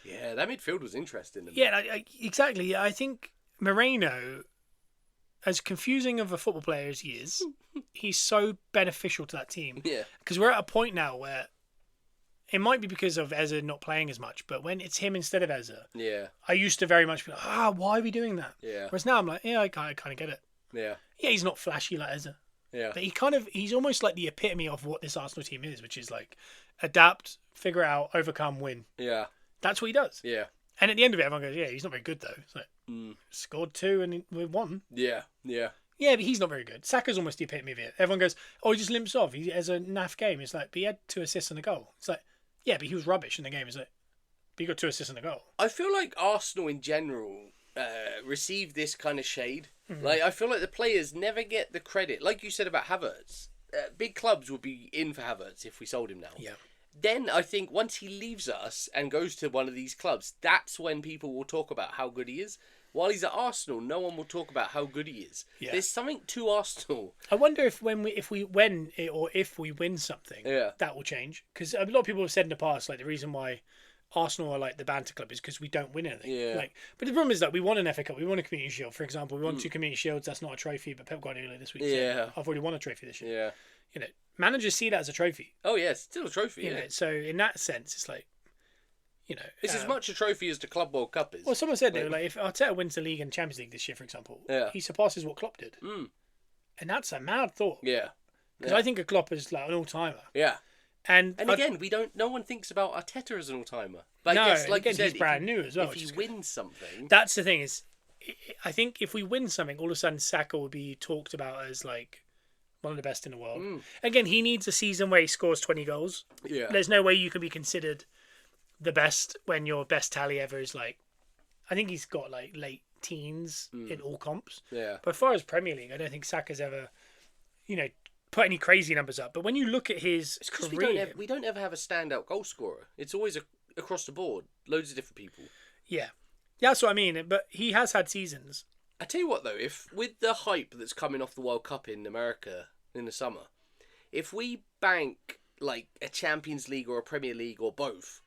Yeah, that midfield was interesting. yeah, exactly. I think Moreno, as confusing of a football player as he is, he's so beneficial to that team. Yeah. Because we're at a point now where it might be because of Eze not playing as much, but when it's him instead of Eze, Yeah. I used to very much be like, why are we doing that? Yeah. Whereas now I'm like, yeah, I kind of get it. Yeah. Yeah, he's not flashy like Eze. Yeah. But he's almost like the epitome of what this Arsenal team is, which is like adapt, figure out, overcome, win. Yeah. That's what he does. Yeah. And at the end of it, everyone goes, yeah, he's not very good though. It's like, scored 2 and we won. Yeah. Yeah. Yeah, but he's not very good. Saka's almost the epitome of it. Everyone goes, oh, he just limps off. He has a naff game. It's like, but he had 2 assists and a goal. It's like, yeah, but he was rubbish in the game. It's like, but he got 2 assists and a goal. I feel like Arsenal in general receive this kind of shade. Like, I feel like the players never get the credit. Like you said about Havertz, big clubs would be in for Havertz if we sold him now. Yeah. Then I think once he leaves us and goes to one of these clubs, that's when people will talk about how good he is. While he's at Arsenal, no one will talk about how good he is. Yeah. There's something to Arsenal. I wonder if if we win something, that will change. Because a lot of people have said in the past, like the reason why Arsenal are like the banter club is because we don't win anything. Yeah. Like, but the problem is that we won an FA Cup, we won a Community Shield, for example. We won 2 Community Shields. That's not a trophy, but Pep Guardiola this week said, I've already won a trophy this year. Yeah. You know, managers see that as a trophy. Oh yeah, it's still a trophy. You know, so in that sense, it's like, you know, it's as much a trophy as the Club World Cup is. Well, someone said like if Arteta wins the league and Champions League this year, for example, he surpasses what Klopp did, and that's a mad thought. Yeah. Because I think of Klopp as like an all-timer. Yeah. And again, no one thinks about Arteta as an all-timer. But no, I guess, like again, you said, he's brand new as well. If he wins something, that's the thing is I think if we win something, all of a sudden Saka will be talked about as like one of the best in the world. Again, he needs a season where he scores 20 goals. Yeah. There's no way you can be considered the best when your best tally ever is like, I think he's got like late teens in all comps. Yeah. But as far as Premier League, I don't think Saka's ever, put any crazy numbers up. But when you look at his career, we don't ever have a standout goal scorer. It's always across the board, loads of different people. yeah, that's what I mean. But he has had seasons. I tell you what though, if with the hype that's coming off the World Cup in America in the summer, if we bank like a Champions League or a Premier League or both,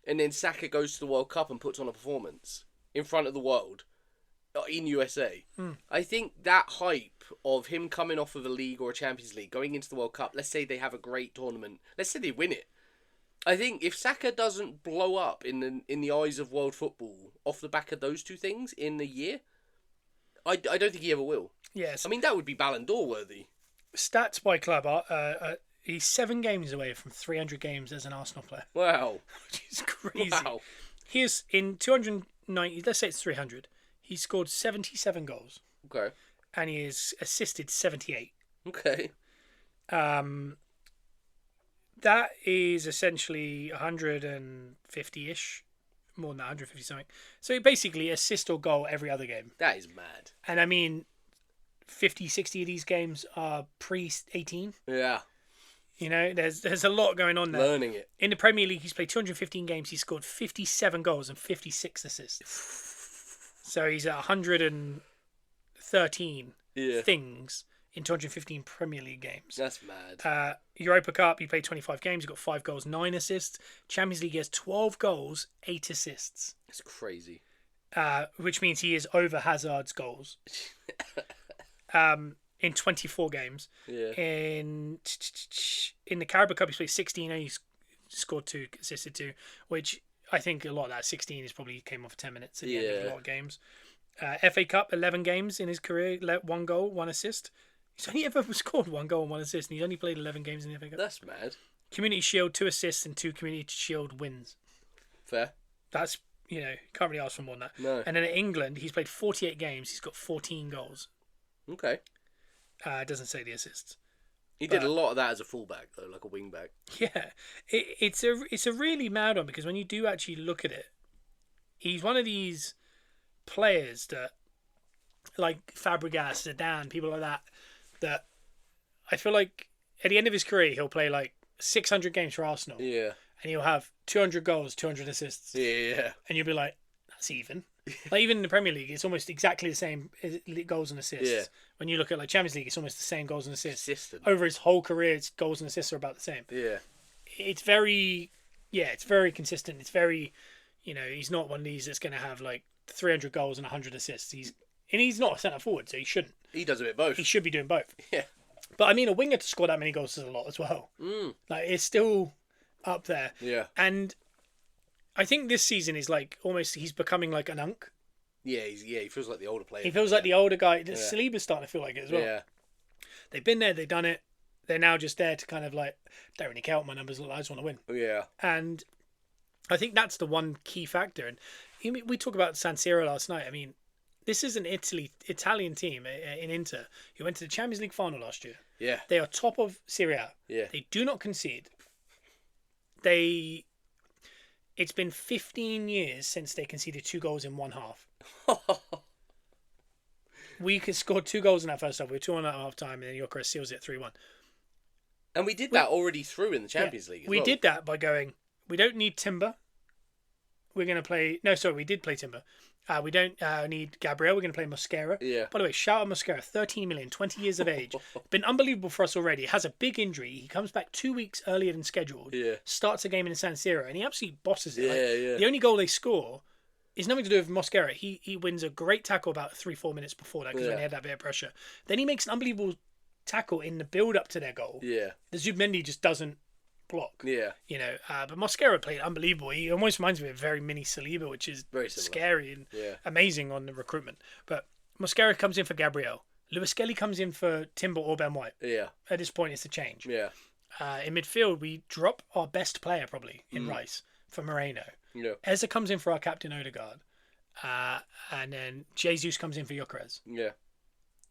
and then Saka goes to the World Cup and puts on a performance in front of the world in USA, I think that hype of him coming off of a league or a Champions League, going into the World Cup, let's say they have a great tournament, let's say they win it. I think if Saka doesn't blow up in the eyes of world football off the back of those two things in a year, I don't think he ever will. Yes. I mean, that would be Ballon d'Or worthy. Stats by club are he's 7 games away from 300 games as an Arsenal player. Wow. Which is crazy. Wow. He is in 290, let's say it's 300. He scored 77 goals. Okay. And he has assisted 78. Okay. That is essentially 150-ish. More than that, 150 something. So basically assist or goal every other game. That is mad. And I mean, 50, 60 of these games are pre-18. Yeah. There's a lot going on there. Learning it. In the Premier League, he's played 215 games. He's scored 57 goals and 56 assists. So he's at 113 things in 215 Premier League games. That's mad. Europa Cup, he played 25 games. He got 5 goals, 9 assists. Champions League, he has 12 goals, 8 assists. That's crazy. Which means he is over Hazard's goals. In 24 games. Yeah. In the Carabao Cup, he's played 16 and he's scored 2, assisted 2, which I think a lot of that 16 is probably came off 10 minutes at the end of a lot of games. FA Cup, 11 games in his career, 1 goal, 1 assist. He's only ever scored 1 goal and 1 assist, and he's only played 11 games in the FA Cup. That's mad. Community Shield, 2 assists and 2 Community Shield wins. Fair. That's, can't really ask for more than that. No. And then at England, he's played 48 games. He's got 14 goals. Okay. It doesn't say the assists. He did a lot of that as a fullback, though, like a wing back. Yeah. It's a really mad one, because when you do actually look at it, he's one of these players that, like Fabregas, Zidane, people like that I feel like at the end of his career, he'll play like 600 games for Arsenal. Yeah. And he'll have 200 goals, 200 assists. Yeah. And you'll be like, that's even. Like, even in the Premier League, it's almost exactly the same goals and assists. Yeah. When you look at like Champions League, it's almost the same goals and assists. Consistent. Over his whole career, its goals and assists are about the same. Yeah. It's very consistent. It's very, he's not one of these that's going to have like 300 goals and 100 assists. He's not a centre forward, so he shouldn't. He does a bit both. He should be doing both. Yeah. But I mean, a winger to score that many goals is a lot as well. Like, it's still up there. Yeah. And I think this season is like almost he's becoming like an unk. Yeah, he feels like the older player. He feels like the older guy. Saliba's starting to feel like it as well. Yeah. They've been there, they've done it. They're now just there to kind of like, don't really care what my numbers look like, I just want to win. Yeah. And I think that's the one key factor. And we talked about San Siro last night. I mean, this is an Italian team in Inter who went to the Champions League final last year. Yeah. They are top of Serie A. Yeah. They do not concede. It's been 15 years since they conceded 2 goals in one half. We could score 2 goals in that first half. We were 2-1 at half time, and then Gyökeres seals it 3-1. And we did that already through in the Champions League as well. We did that by going, we don't need Timber. We're going to play... No, sorry, we did play Timber. We don't need Gabriel. We're going to play Mosquera. Yeah. By the way, shout out Mosquera, 13 million, 20 years of age. Been unbelievable for us already. Has a big injury. He comes back 2 weeks earlier than scheduled. Yeah. Starts a game in San Siro, and he absolutely bosses it. Yeah. The only goal they score is nothing to do with Mosquera. He wins a great tackle about 3-4 minutes before that, because when they had that bit of pressure. Then he makes an unbelievable tackle in the build-up to their goal. Yeah. The Zubmendi just doesn't block. Yeah. But Mosquera played unbelievable. He almost reminds me of a very mini Saliba, which is very similar. Scary and amazing on the recruitment. But Mosquera comes in for Gabriel. Lewis Kelly comes in for Timber or Ben White. Yeah. At this point, it's a change. Yeah. In midfield, we drop our best player probably in Rice for Moreno. Yeah. Eza comes in for our captain Odegaard. and then Jesus comes in for Gyökeres. Yeah.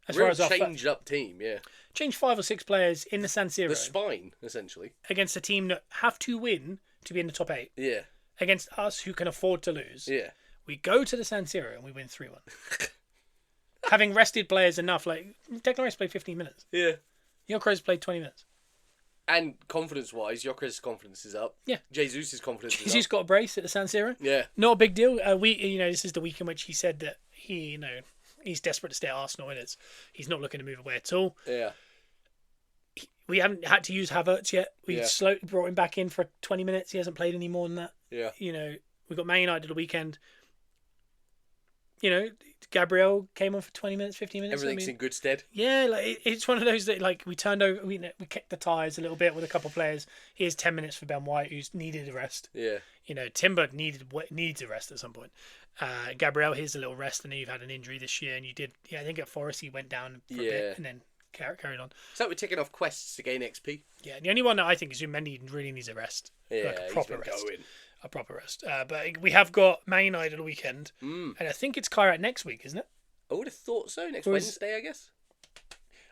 As Real far as our changed up team, yeah. change 5 or 6 players in the San Siro The spine, essentially. against a team that have to win to be in the top 8 Yeah. against us who can afford to lose. Yeah. We go to the San Siro and we win 3-1. Having rested players enough, like Declan Rice played 15 minutes. Yeah. Gyökeres played 20 minutes. And confidence-wise, Gyökeres' confidence is up. Yeah. Jesus' confidence is Jesus up. got a brace at the San Siro. Yeah. Not a big deal. This is the week in which he said that he's desperate to stay at Arsenal and he's not looking to move away at all. Yeah. We haven't had to use Havertz yet. We Yeah. slowly brought him back in for 20 minutes. He hasn't played any more than that. Yeah. We got Man Utd at the weekend. Gabriel came on for 20 minutes, 15 minutes. Everything's in good stead. Yeah, it's one of those that we turned over, we kicked the tyres a little bit with a couple of players. Here's 10 minutes for Ben White, who's needed a rest. Yeah. Timber needs a rest at some point. Gabriel, here's a little rest. I know you've had an injury this year, and you did. Yeah, I think at Forest he went down for a bit and then carried on. So we're ticking off quests to gain XP. Yeah, the only one that I think is Zumendi really needs a rest. Yeah, like a proper he's been rest. going. A proper rest. But we have got Man United at the weekend, and I think it's Kairat next week, isn't it? I would have thought so. Next Or is- Wednesday, I guess.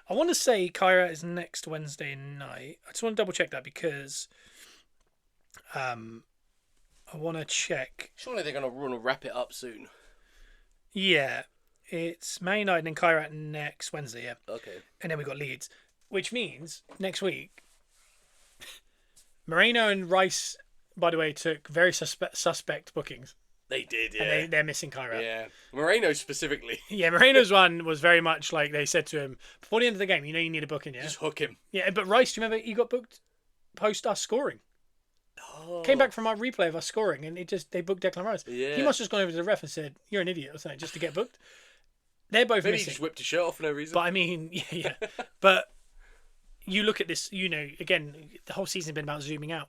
I want to say Kairat is next Wednesday night. I just want to double check that because I want to check. Surely they're going to wrap it up soon. Yeah, it's Man United and Kairat next Wednesday, yeah. Okay. And then we got Leeds, which means next week, Moreno and Rice, by the way, took very suspect bookings. They did, yeah. And they're missing Kairat. Yeah. Moreno specifically. Yeah, Moreno's one was very much like they said to him, before the end of the game, you need a booking, yeah? Just hook him. Yeah, but Rice, do you remember he got booked post us scoring? Oh. Came back from our replay of us scoring, and they booked Declan Rice. Yeah. He must have just gone over to the ref and said, "You're an idiot" or something, just to get booked. They're both Maybe he missing. just whipped his shirt off for no reason. But I mean, yeah. But you look at this, again, the whole season's been about zooming out.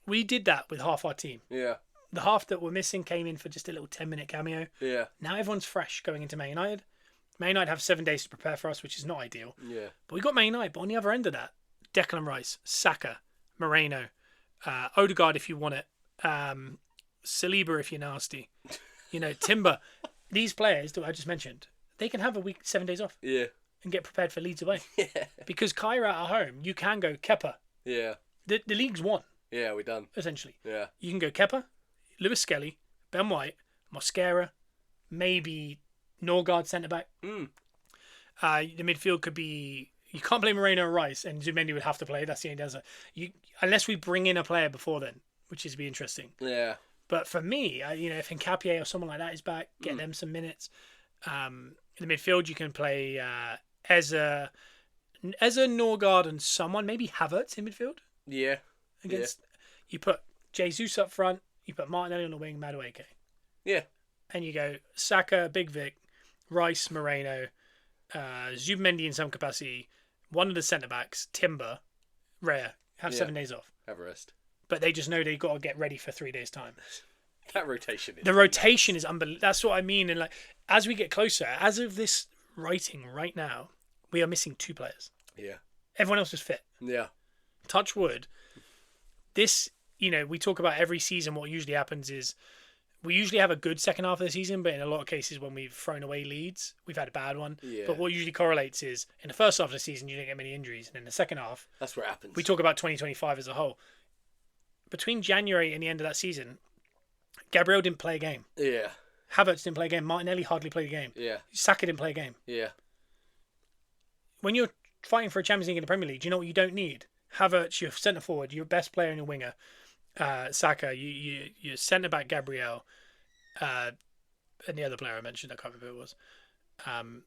We did that with half our team. Yeah. The half that were missing came in for just a little 10-minute cameo. Yeah. Now everyone's fresh going into Man United. Man United have 7 days to prepare for us, which is not ideal. Yeah. But we got Man United. But on the other end of that, Declan Rice, Saka, Moreno, Odegaard if you want it, Saliba if you're nasty, Timber. These players that I just mentioned, they can have a week, 7 days off. Yeah. And get prepared for Leeds away. Yeah. Because Kairat at home, you can go Kepa. Yeah. The league's won, Yeah, we're done. essentially. Yeah. You can go Kepa, Lewis Skelly, Ben White, Mosquera, maybe Norgard centre-back. The midfield could be... You can't play Moreno or Rice, and Zumendi would have to play. That's the only downside. Unless we bring in a player before then, which is be interesting. Yeah. But for me, if Nkapie or someone like that is back, get them some minutes. In the midfield, you can play Eza, Norgard, and someone, maybe Havertz in midfield. Yeah. You put Jesus up front, you put Martinelli on the wing, Madueke. Yeah. And you go Saka, Big Vic, Rice, Moreno, Zubimendi in some capacity, one of the centre-backs, Timber, Raya, have 7 days off. Have a rest. But they just know they've got to get ready for 3 days' time. That rotation is... The rotation is unbelievable. That's what I mean. And as we get closer, as of this writing right now, we are missing 2 players. Yeah. Everyone else is fit. Yeah. Touch wood. This, we talk about every season. What usually happens is we usually have a good second half of the season, but in a lot of cases when we've thrown away leads, we've had a bad one. Yeah. But what usually correlates is in the first half of the season, you don't get many injuries. And in the second half, That's where it happens. we talk about 2025 as a whole. Between January and the end of that season, Gabriel didn't play a game. Yeah. Havertz didn't play a game. Martinelli hardly played a game. Yeah. Saka didn't play a game. Yeah. When you're fighting for a Champions League in the Premier League, do you know what you don't need? Havertz, your centre forward, your best player and your winger. Saka, your centre back Gabriel, and the other player I mentioned, I can't remember who it was.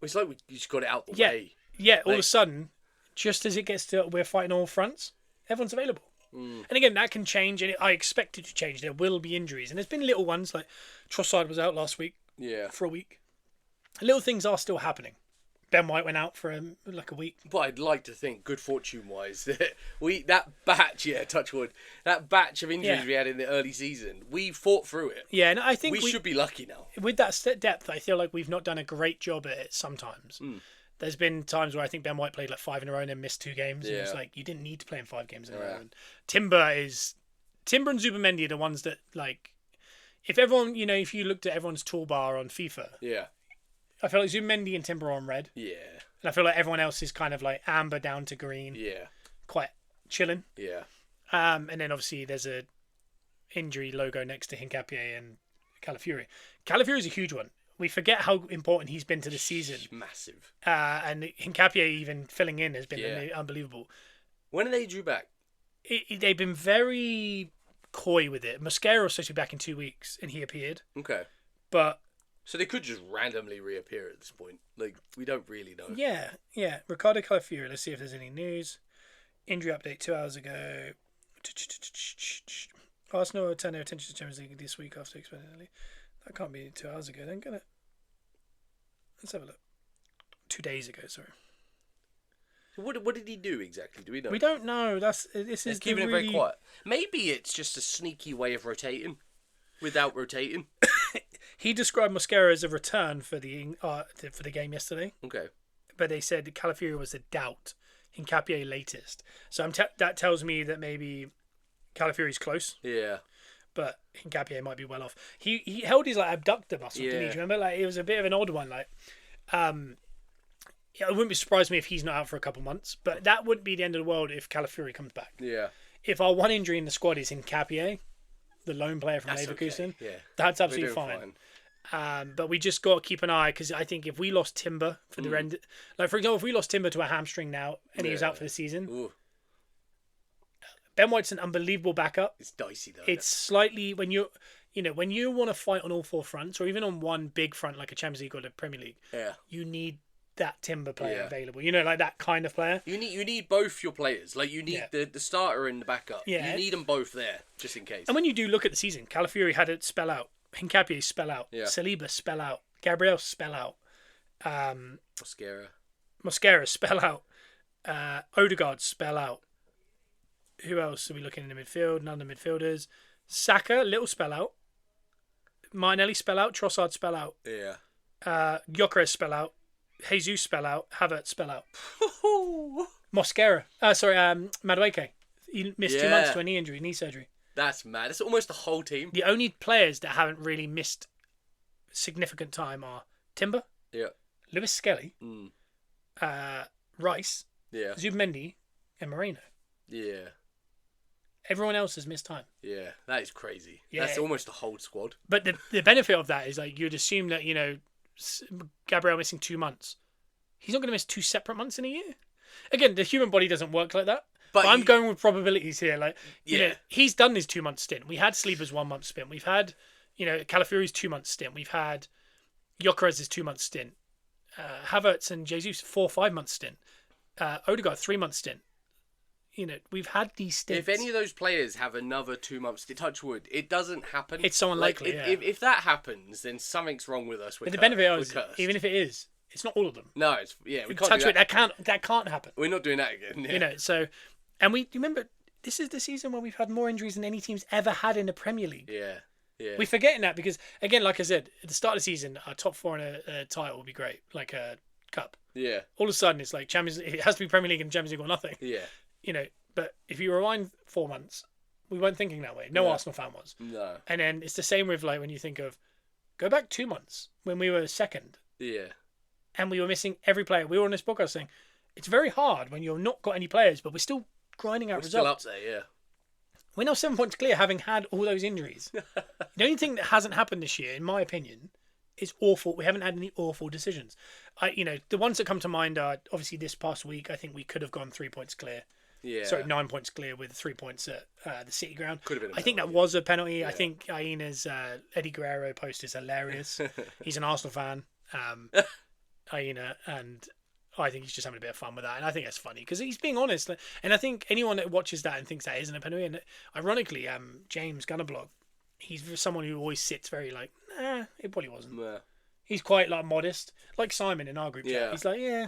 It's like we just got it out the Yeah. way. Yeah, all of a sudden, just as it gets to we're fighting all fronts, everyone's available. And again, that can change, and I expect it to change. There will be injuries, and there's been little ones like Trossard was out last week for a week. Little things are still happening. Ben White went out for a week. But I'd like to think, good fortune-wise, that batch, touch wood, that batch of injuries we had in the early season, we fought through it. Yeah, and I think we should be lucky now. With that depth, I feel like we've not done a great job at it sometimes. There's been times where I think Ben White played 5 in a row and then missed 2 games. And it's you didn't need to play in 5 games in a row. And Timber and Zubimendi are the ones that if everyone, if you looked at everyone's toolbar on FIFA, Yeah. I feel like Zubimendi and Timber are on red, Yeah. and I feel like everyone else is kind of like amber down to green, Yeah. quite chilling. Yeah. And then obviously there's a injury logo next to Hincapié and Calafiori. Calafiori is a huge one. We forget how important he's been to the season. Massive. And Hincapié even filling in has been unbelievable. When are they due back? They've been very coy with it. Mosquera was supposed to be back in 2 weeks, and he appeared. Okay. But so they could just randomly reappear at this point. Like, we don't really know. Yeah. Ricardo Calafiori. Let's see if there's any news. Injury update 2 hours ago. Arsenal will turn their attention to the Champions League this week after expectedly. That can't be 2 hours ago, then, can it? Let's have a look. 2 days ago, sorry. So what did he do exactly? Do we know? We don't know. This is keeping it very quiet. Maybe it's just a sneaky way of rotating, without rotating. He described Mosquera as a return for the game yesterday. Okay. But they said Calafiori was a doubt. Hincapié latest. So that tells me that maybe Calafiori's close. Yeah. But Hincapié might be well off. He held his abductor muscle, didn't he? Do you remember? It was a bit of an odd one. It wouldn't be surprised me if he's not out for a couple months, but that wouldn't be the end of the world if Calafiori comes back. Yeah. If our one injury in the squad is Hincapié, the lone player from Leverkusen, that's absolutely fine. But we just got to keep an eye, because I think if we lost Timber for the end, for example, if we lost Timber to a hamstring now and he was out for the season, Ben White's an unbelievable backup. It's dicey though. It's slightly when you want to fight on all four fronts, or even on one big front like a Champions League or the Premier League. Yeah. You need that Timber player available. Like that kind of player. You need both your players. Like you need the starter and the backup. Yeah. You need them both there just in case. And when you do look at the season, Calafiori had it spell out. Hincapié spell out. Yeah. Saliba spell out. Gabriel spell out. Mosquera spell out. Odegaard spell out. Who else are we looking in the midfield? None of the midfielders. Saka, little spell out. Martinelli spell out. Trossard spell out. Yeah. Gyökeres spell out. Jesus spell out. Havertz spell out. Mosquera. Madueke. He missed 2 months to a knee surgery. That's mad. It's almost the whole team. The only players that haven't really missed significant time are Timber, Lewis Skelly, Rice, Zubimendi, and Moreno. Yeah. Everyone else has missed time. Yeah, that is crazy. Yeah. That's almost the whole squad. But the benefit of that is you'd assume that, Gabriel missing 2 months. He's not going to miss 2 separate months in a year. Again, the human body doesn't work like that. But I'm going with probabilities here. He's done his 2 month stint. We had Sleeper's 1 month stint. We've had, Calafiori's 2 month stint. We've had Gyökeres' 2 month stint. Havertz and Jesus 4 or 5 month stint. Odegaard 3 month stint. We've had these stints. If any of those players have another 2 months, touch wood, it doesn't happen. It's so unlikely. If that happens, then something's wrong with us. But the benefit is, even if it is, it's not all of them. No, we can't touch do that. That can't happen. We're not doing that again. Yeah. And you remember, this is the season where we've had more injuries than any team's ever had in the Premier League. Yeah. We're forgetting that because, again, like I said, at the start of the season, our top 4 in a title would be great, like a cup. Yeah. All of a sudden, it's like it has to be Premier League and Champions League or nothing. Yeah. But if you rewind 4 months, we weren't thinking that way. No Arsenal fan was. No. And then it's the same with when you think of, go back 2 months when we were second. Yeah. And we were missing every player. We were on this podcast saying, it's very hard when you've not got any players, but we're still grinding out results. Still up there, yeah. We're now 7 points clear, having had all those injuries. The only thing that hasn't happened this year, in my opinion, is awful. We haven't had any awful decisions. The ones that come to mind are obviously this past week. I think we could have gone 3 points clear. Yeah. Sorry, 9 points clear with 3 points at the City ground. Could have been. I think that was a penalty. Yeah. I think Aina's Eddie Guerrero post is hilarious. He's an Arsenal fan, Aina, and I think he's just having a bit of fun with that. And I think that's funny because he's being honest. And I think anyone that watches that and thinks that isn't a penalty, and ironically, James Gunnerblog, he's someone who always sits very it probably wasn't. Yeah. He's quite modest, like Simon in our group chat. Yeah. He's like, yeah.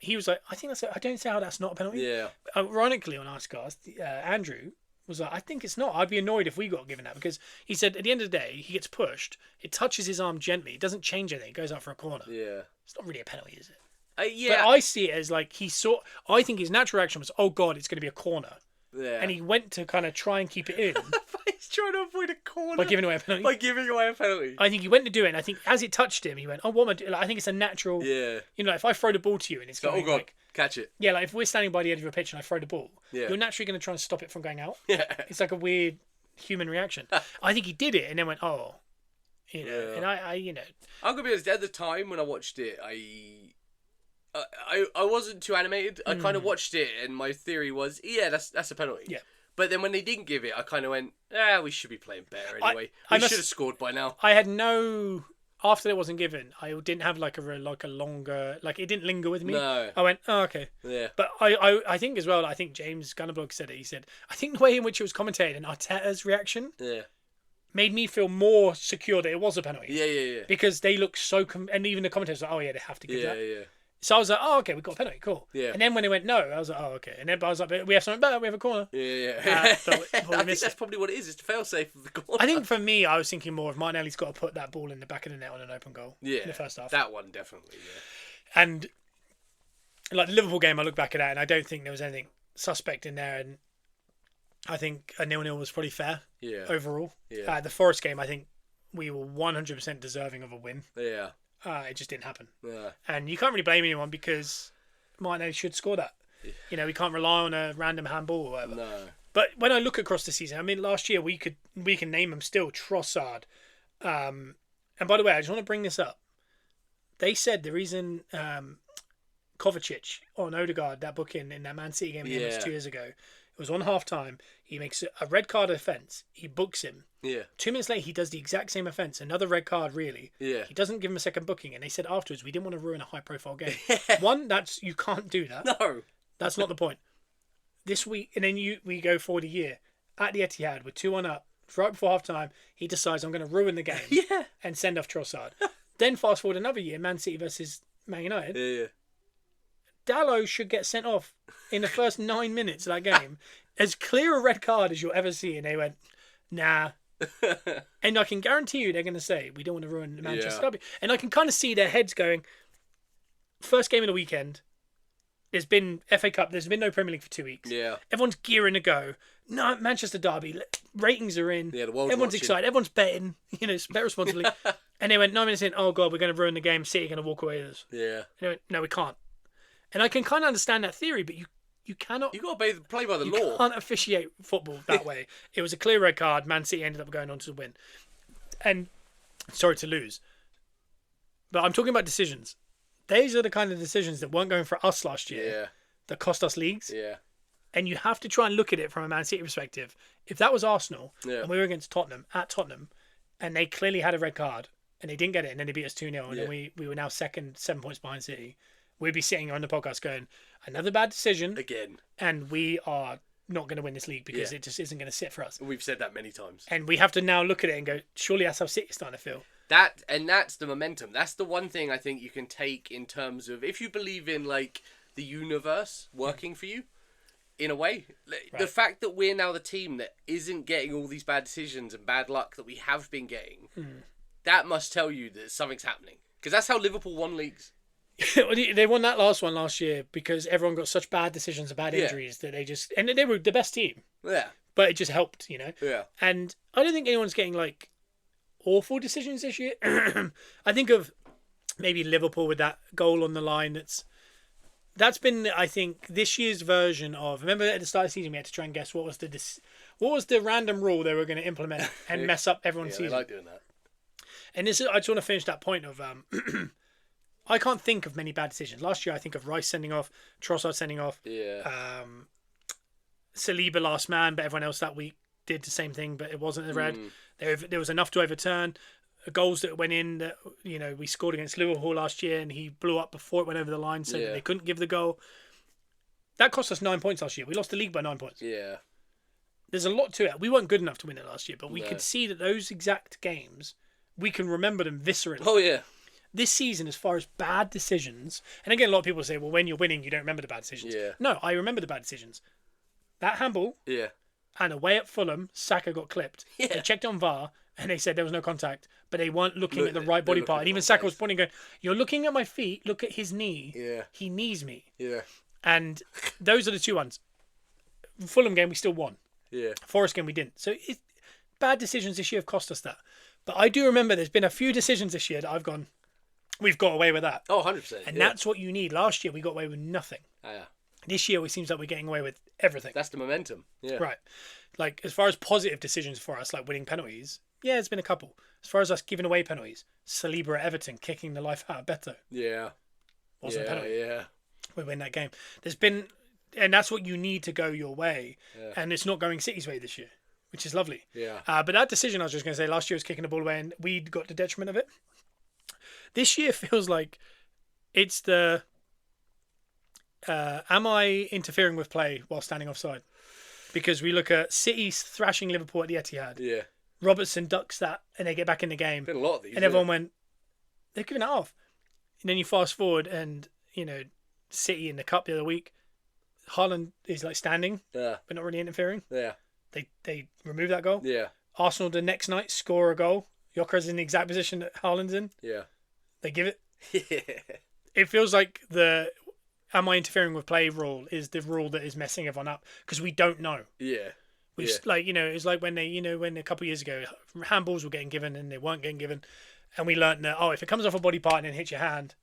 He was like, I think I don't see how that's not a penalty. Yeah. Ironically, on Arscast, Andrew was like, I think it's not. I'd be annoyed if we got given that because he said at the end of the day, he gets pushed. It touches his arm gently. It doesn't change anything. It goes out for a corner. Yeah. It's not really a penalty, is it? Yeah. But I see it as he saw. I think his natural reaction was, oh God, it's going to be a corner. Yeah. And he went to kind of try and keep it in. He's trying to avoid a corner by giving away a penalty. I think he went to do it, and I think as it touched him, he went, "Oh, what am I doing?" Like, I think it's a natural. Yeah. You know, if I throw the ball to you and it's So, going, oh god, like, catch it. yeah, like if we're standing by the edge of a pitch and I throw the ball, Yeah. you're naturally going to try and stop it from going out. Yeah. It's like a weird human reaction. I think he did it and then went, "Oh," you know, Yeah. and I, you know, I'm gonna be honest. At the time when I watched it, I wasn't too animated. I kind of watched it, and my theory was, yeah, that's a penalty. Yeah. But then when they didn't give it, I kind of went, we should be playing better anyway. I We must- should have scored by now. I had no. After it wasn't given, I didn't have like a longer, like it didn't linger with me. No. I went, "Oh, okay." Yeah. But I think as well, I think James Gunnerblog said it. He said, I think the way in which it was commentated and Arteta's reaction Yeah. made me feel more secure that it was a penalty. Yeah. Because they look so, and even the commentators were like, "Oh yeah, they have to give that." Yeah. So I was like, "Oh, okay, we got a penalty, cool." Yeah. And then when they went no, I was like, "Oh, okay." And then I was like, "But we have something better. We have a corner." Yeah. But we I think missed that's it. probably what it is. It's the fail-safe of the corner. I think for me, I was thinking more of Martinelli's got to put that ball in the back of the net on an open goal. Yeah. In the first half. That one definitely. Yeah. And like the Liverpool game, I look back at that and I don't think there was anything suspect in there. And I think a 0-0 was pretty fair Yeah. overall. Yeah. The Forest game, I think we were 100% deserving of a win. Yeah. It just didn't happen. Yeah. And you can't really blame anyone because Martinelli should score that. Yeah. You know, we can't rely on a random handball or whatever. No. But when I look across the season, I mean, last year we can name them still. Trossard. And by the way, I just want to bring this up. They said the reason Kovacic on Odegaard, that booking in that Man City game against us 2 years ago, it was on half time. He makes a red card offence. He books him. Yeah. 2 minutes later, he does the exact same offence. Another red card, really. Yeah. He doesn't give him a second booking. And they said afterwards, we didn't want to ruin a high-profile game. One, you can't do that. No. That's not the point. This week, and then we go forward a year. At the Etihad, we're 2-1 up. Right before half-time, he decides, I'm going to ruin the game. Yeah. And send off Trossard. Then fast forward another year, Man City versus Man United. Yeah. Dalot should get sent off in the first 9 minutes of that game. As clear a red card as you'll ever see. And they went, nah. And I can guarantee you they're going to say, we don't want to ruin the Manchester derby. And I can kind of see their heads going, first game of the weekend. There's been FA Cup. There's been no Premier League for 2 weeks. Yeah. Everyone's gearing to go. No, Manchester derby. Ratings are in. Yeah, the world's Everyone's watching. excited. Everyone's betting. You know, bet responsibly. And they went 9 minutes in. Oh God, we're going to ruin the game. City are going to walk away with us. Yeah. And they went, no, we can't. And I can kind of understand that theory, but you cannot. You got to play by the You law. can't officiate football that way. It was a clear red card. Man City ended up going on to win. And sorry to lose. But I'm talking about decisions. These are the kind of decisions that weren't going for us last year. Yeah. That cost us leagues. Yeah. And you have to try and look at it from a Man City perspective. If that was Arsenal and we were against Tottenham, at Tottenham, and they clearly had a red card and they didn't get it and then they beat us 2-0 and then we were now second, 7 points behind City, we'd be sitting on the podcast going, another bad decision. Again. And we are not going to win this league because it just isn't going to sit for us. We've said that many times. And we have to now look at it and go, surely that's how City's starting to feel. That's the momentum. That's the one thing I think you can take in terms of if you believe in like the universe working for you, in a way. The fact that we're now the team that isn't getting all these bad decisions and bad luck that we have been getting, that must tell you that something's happening. Because that's how Liverpool won leagues. They won that last one last year because everyone got such bad decisions and bad injuries that they just... And they were the best team. Yeah. But it just helped, you know? Yeah. And I don't think anyone's getting, like, awful decisions this year. I think of maybe Liverpool with that goal on the line that's been, I think, this year's version of... Remember at the start of the season we had to try and guess what was the random rule they were going to implement and mess up everyone's season. I like doing that. And I just want to finish that point of... I can't think of many bad decisions. Last year I think of Rice sending off, Trossard sending off, Saliba last man, but everyone else that week did the same thing, but it wasn't a red. There was enough to overturn. Goals that went in that, you know, we scored against Liverpool last year and he blew up before it went over the line so that they couldn't give the goal. That cost us 9 points last year. We lost the league by 9 points. Yeah. There's a lot to it. We weren't good enough to win it last year, but we could see that those exact games, we can remember them viscerally. Oh, yeah. This season, as far as bad decisions, and again, a lot of people say, well, when you're winning, you don't remember the bad decisions. Yeah. No, I remember the bad decisions. That handball, and away at Fulham, Saka got clipped. Yeah. They checked on VAR, and they said there was no contact, but they weren't looking at the right body part. And even Saka was pointing, going, you're looking at my feet, look at his knee. Yeah. He knees me. Yeah. And those are the two ones. Fulham game, we still won. Yeah. Forest game, we didn't. So bad decisions this year have cost us that. But I do remember there's been a few decisions this year that I've gone, we've got away with that. Oh, 100%. And that's what you need. Last year, we got away with nothing. Yeah. This year, it seems like we're getting away with everything. That's the momentum. Yeah. Right. Like, as far as positive decisions for us, like winning penalties, yeah, there's been a couple. As far as us giving away penalties, Saliba at Everton kicking the life out of Beto. Yeah. Wasn't a penalty. Yeah. We win that game. There's been, and that's what you need to go your way. Yeah. And it's not going City's way this year, which is lovely. Yeah. But that decision, I was just going to say, last year was kicking the ball away and we got the detriment of it. This year feels like it's the, am I interfering with play while standing offside? Because we look at City thrashing Liverpool at the Etihad. Yeah. Robertson ducks that and they get back in the game. Been a lot of these. And everyone went, they're giving it off. And then you fast forward and, you know, City in the cup the other week, Haaland is like standing, but not really interfering. Yeah. They remove that goal. Yeah. Arsenal the next night score a goal. Yoker's in the exact position that Haaland's in. Yeah. They give it. Yeah. It feels like the am I interfering with play rule is the rule that is messing everyone up because we don't know. Yeah. We like, you know, it's like when they, you know, when a couple of years ago handballs were getting given and they weren't getting given, and we learned that if it comes off a body part and then hits your hand,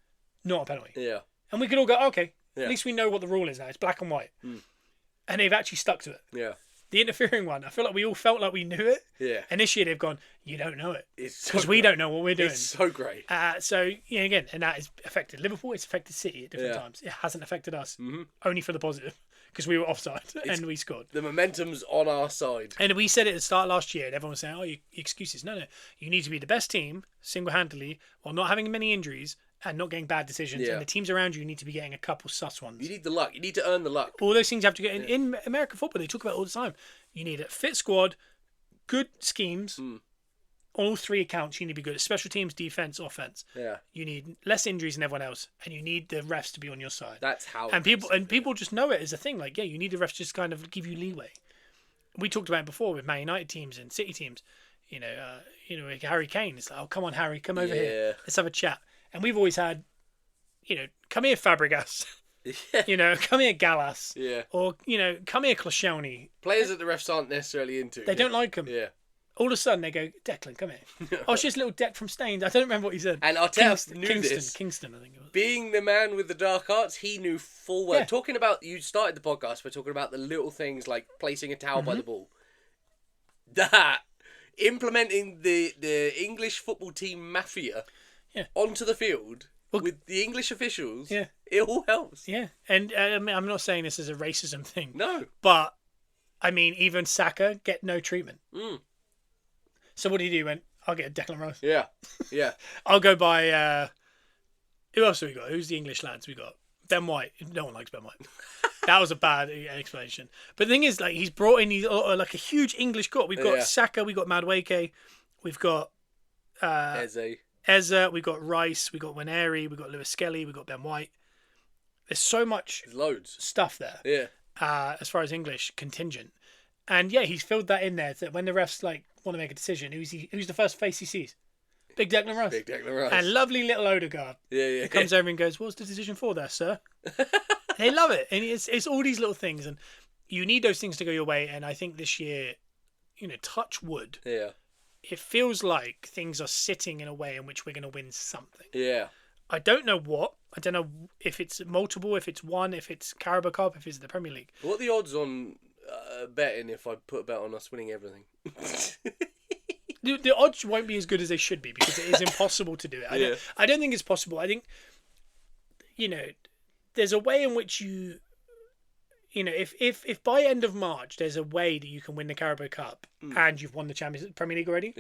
not a penalty. Yeah. And we could all go, okay, Yeah. at least we know what the rule is now. It's black and white, and they've actually stuck to it. Yeah. The interfering one, I feel like we all felt like we knew it. Yeah. And this year they've gone, you don't know it. It's Because so we great. don't know what we're doing. It's so great. So, yeah, again, and that has affected Liverpool. It's affected City at different Yeah. times. It hasn't affected us. Mhm. Only for the positive. Because we were offside and we scored. The momentum's on our side. And we said it at the start last year, and everyone was saying, your excuses. No. You need to be the best team, single-handedly, while not having many injuries and not getting bad decisions. Yeah. And the teams around you need to be getting a couple sus ones. You need the luck. You need to earn the luck. All those things you have to get in American football. They talk about it all the time. You need a fit squad, good schemes. On all three accounts, you need to be good at special teams, defense, offense. Yeah. You need less injuries than everyone else, and you need the refs to be on your side. That's how. And people just know it as a thing. Like, yeah, you need the refs just kind of give you leeway. We talked about it before with Man United teams and City teams. Like Harry Kane. It's like, oh, come on, Harry, come over here. Let's have a chat. And we've always had, come here, Fabregas. Yeah. Come here, Gallas. Yeah. Or, come here, Koscielny. Players that the refs aren't necessarily into. They don't like him. Yeah. All of a sudden, they go, Declan, come here. Oh, it's just little Deck from Staines. I don't remember what he said. And Arteta Kingston, I think it was. Being the man with the dark arts, he knew full well. Yeah. Talking about, you started the podcast by talking about the little things like placing a towel by the ball. That, implementing the English football team mafia onto the field with the English officials, it all helps. Yeah, and I'm not saying this is a racism thing. No. But, I mean, even Saka get no treatment. So what did he do? He went, I'll get a Declan Rice. Yeah. Yeah. I'll go by, who else have we got? Who's the English lads we got? Ben White. No one likes Ben White. That was a bad explanation. But the thing is, like, he's brought in like a huge English core. We've got Saka, we've got Madueke, we've got Eze, we've got Rice, we've got Waneri, we've got Lewis Skelly, we've got Ben White. There's so much stuff there. Yeah. As far as English contingent. And yeah, he's filled that in there that when the refs want to make a decision, who's the first face he sees? Big Declan Rice. Big Declan Rice. And lovely little Odegaard. Yeah. He comes over and goes, what's the decision for there, sir? They love it. And it's all these little things. And you need those things to go your way. And I think this year, touch wood. Yeah. It feels like things are sitting in a way in which we're going to win something. Yeah. I don't know what. I don't know if it's multiple, if it's one, if it's Carabao Cup, if it's the Premier League. What are the odds on betting if I put a bet on us winning everything? The odds won't be as good as they should be because it is impossible to do it. I don't think it's possible. I think, there's a way in which if by end of March there's a way that you can win the Carabao Cup and you've won the Premier League already,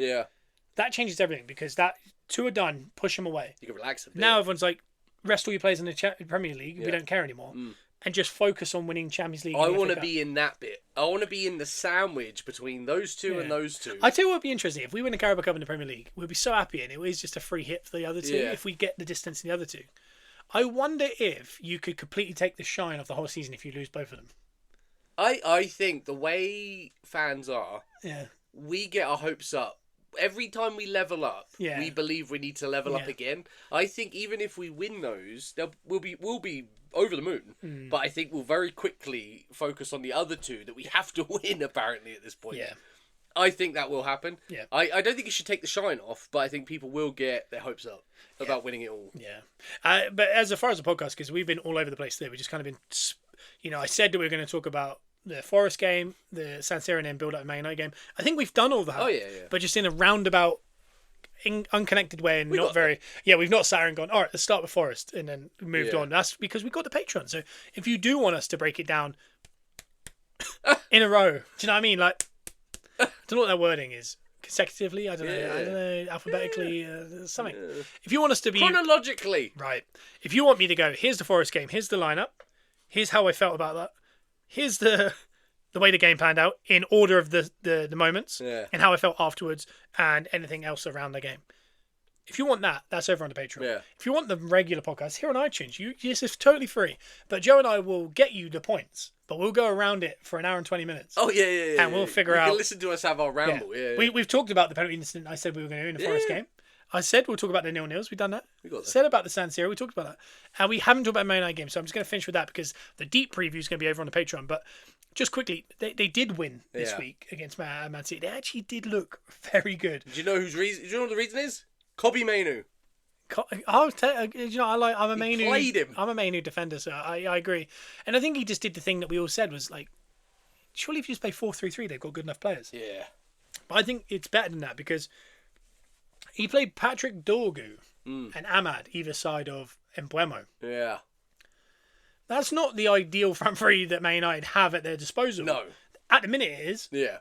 that changes everything because that two are done, push them away. You can relax a bit. Now everyone's like, rest all your players in the Premier League. We don't care anymore. And just focus on winning Champions League. I want to be in that bit. I want to be in the sandwich between those two and those two. I tell you what would be interesting. If we win the Carabao Cup in the Premier League, we'd be so happy and it is just a free hit for the other two if we get the distance in the other two. I wonder if you could completely take the shine of the whole season if you lose both of them. I think the way fans are, we get our hopes up. Every time we level up, we believe we need to level up again. I think even if we win those, we'll be over the moon. But I think we'll very quickly focus on the other two that we have to win, apparently, at this point. Yeah. I think that will happen. Yeah. I don't think it should take the shine off, but I think people will get their hopes up about winning it all. Yeah. But as far as the podcast, because we've been all over the place there, we've just kind of been, I said that we were going to talk about the Forest game, the San Siro, and then build up the Man United game. I think we've done all that. Oh, yeah. But just in a roundabout, unconnected way, and not very. Yeah, we've not sat here and gone, all right, let's start with Forest, and then moved on. That's because we've got the Patreon. So if you do want us to break it down in a row, do you know what I mean? Like, I don't know what that wording is. Consecutively, I don't know, alphabetically, something. Yeah. If you want us to be chronologically, right. If you want me to go, here's the Forest game, here's the lineup, here's how I felt about that, here's the way the game panned out in order of the moments, and how I felt afterwards, and anything else around the game. If you want that, that's over on the Patreon. Yeah. If you want the regular podcast here on iTunes, this is totally free. But Joe and I will get you the points, but we'll go around it for an hour and 20 minutes. Oh, yeah. And we'll figure out. You can listen to us have our ramble. Yeah. We've talked about the penalty incident I said we were going to do in the Forest game. I said we'll talk about the 0-0s. We've done that. We got that. Said about the San Siro. We talked about that. And we haven't talked about the Man United game, so I'm just going to finish with that because the deep preview is going to be over on the Patreon. But just quickly, they did win this week against Man Utd. They actually did look very good. Do you know whose reason? Do you know what the reason is? Kobe Mainu. I'm a Mainu. Played him. I'm a Mainu defender, so I agree. And I think he just did the thing that we all said was like, surely if you just play 4-3-3, they've got good enough players. Yeah. But I think it's better than that because he played Patrick Dorgu and Ahmad either side of Mbeumo. Yeah. That's not the ideal front three that Man United have at their disposal. No. At the minute it is. Yeah.